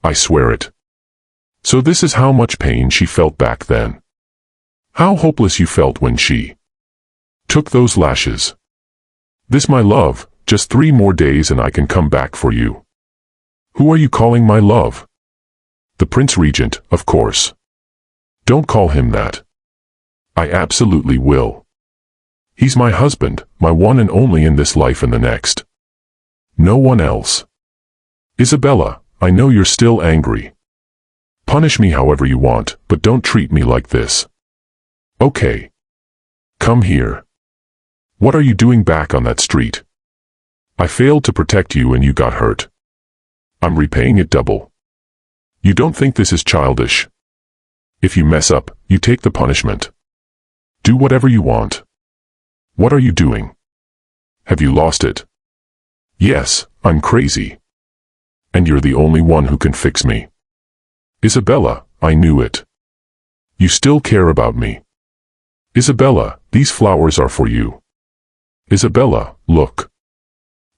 I swear it. So this is how much pain she felt back then. How hopeless you felt when she took those lashes. This, my love, just 3 more days and I can come back for you. Who are you calling my love? The Prince Regent, of course. Don't call him that. I absolutely will. He's my husband, my one and only in this life and the next. No one else. Isabella, I know you're still angry. Punish me however you want, but don't treat me like this. Okay. Come here. What are you doing back on that street? I failed to protect you and you got hurt. I'm repaying it double. You don't think this is childish? If you mess up, you take the punishment. Do whatever you want. What are you doing? Have you lost it? Yes, I'm crazy. And you're the only one who can fix me. Isabella, I knew it. You still care about me. Isabella, these flowers are for you. Isabella, look.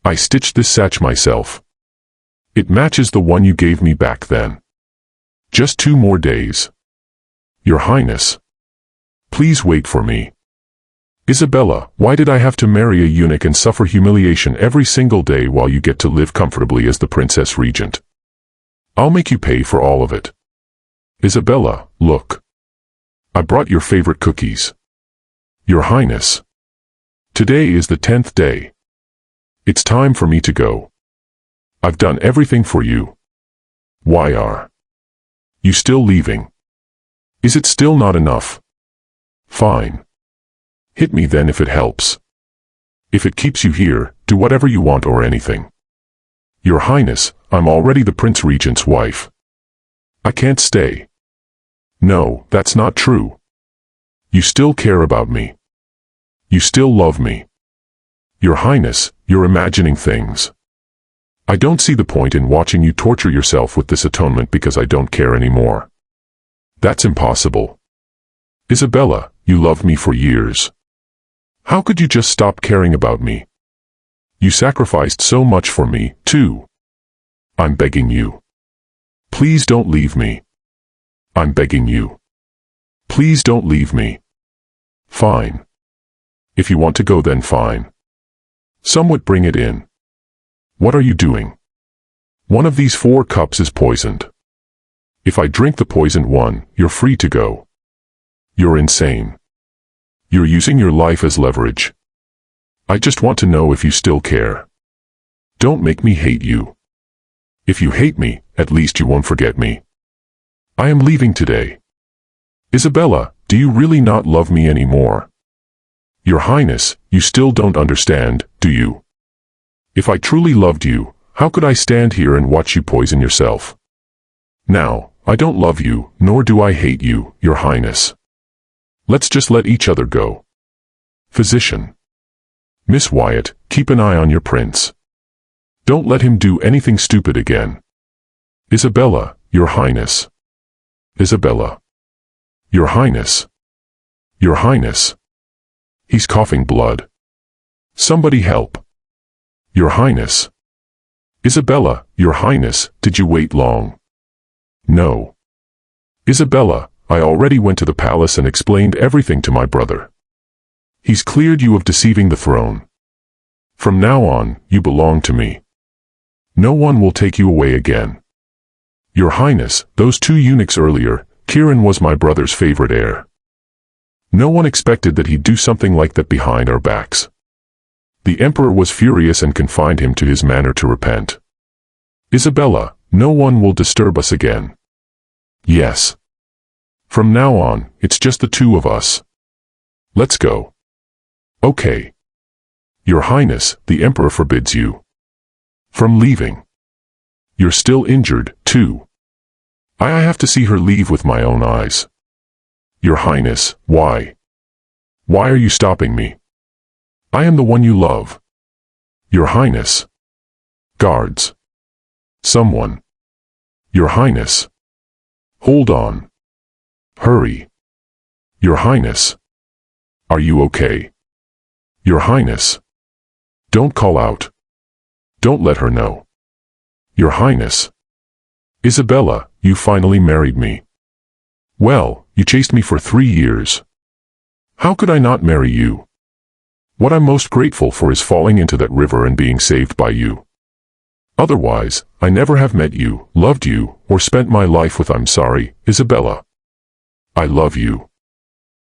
I stitched this sash myself. It matches the one you gave me back then. Just 2 more days. Your Highness. Please wait for me. Isabella, why did I have to marry a eunuch and suffer humiliation every single day while you get to live comfortably as the Princess Regent? I'll make you pay for all of it. Isabella, look. I brought your favorite cookies. Your Highness. Today is the 10th day. It's time for me to go. I've done everything for you. Why are you still leaving? Is it still not enough? Fine. Hit me then if it helps. If it keeps you here, do whatever you want or anything. Your Highness, I'm already the Prince Regent's wife. I can't stay. No, that's not true. You still care about me. You still love me. Your Highness, you're imagining things. I don't see the point in watching you torture yourself with this atonement because I don't care anymore. That's impossible. Isabella, you loved me for years. How could you just stop caring about me? You sacrificed so much for me, too. I'm begging you. Please don't leave me. I'm begging you. Please don't leave me. Fine. If you want to go then fine. Some would bring it in. What are you doing? One of these 4 cups is poisoned. If I drink the poisoned one, you're free to go. You're insane. You're using your life as leverage. I just want to know if you still care. Don't make me hate you. If you hate me, at least you won't forget me. I am leaving today. Isabella, do you really not love me anymore? Your Highness, you still don't understand, do you? If I truly loved you, how could I stand here and watch you poison yourself? Now, I don't love you, nor do I hate you, Your Highness. Let's just let each other go. Physician. Miss Wyatt, keep an eye on your prince. Don't let him do anything stupid again. Isabella, Your Highness. Isabella. Your Highness. Your Highness. He's coughing blood. Somebody help. Your Highness. Isabella, Your Highness, did you wait long? No. Isabella, I already went to the palace and explained everything to my brother. He's cleared you of deceiving the throne. From now on, you belong to me. No one will take you away again. Your Highness, those two eunuchs earlier, Kiran was my brother's favorite heir. No one expected that he'd do something like that behind our backs. The emperor was furious and confined him to his manor to repent. Isabella, no one will disturb us again. Yes. From now on, it's just the two of us. Let's go. Okay. Your Highness, the emperor forbids you from leaving. You're still injured, too. I have to see her leave with my own eyes. Your Highness, why? Why are you stopping me? I am the one you love. Your Highness. Guards. Someone. Your Highness. Hold on. Hurry. Your Highness. Are you okay? Your Highness. Don't call out. Don't let her know. Your Highness. Isabella, you finally married me. Well, you chased me for 3 years. How could I not marry you? What I'm most grateful for is falling into that river and being saved by you. Otherwise, I never have met you, loved you, or spent my life with. I'm sorry, Isabella. I love you.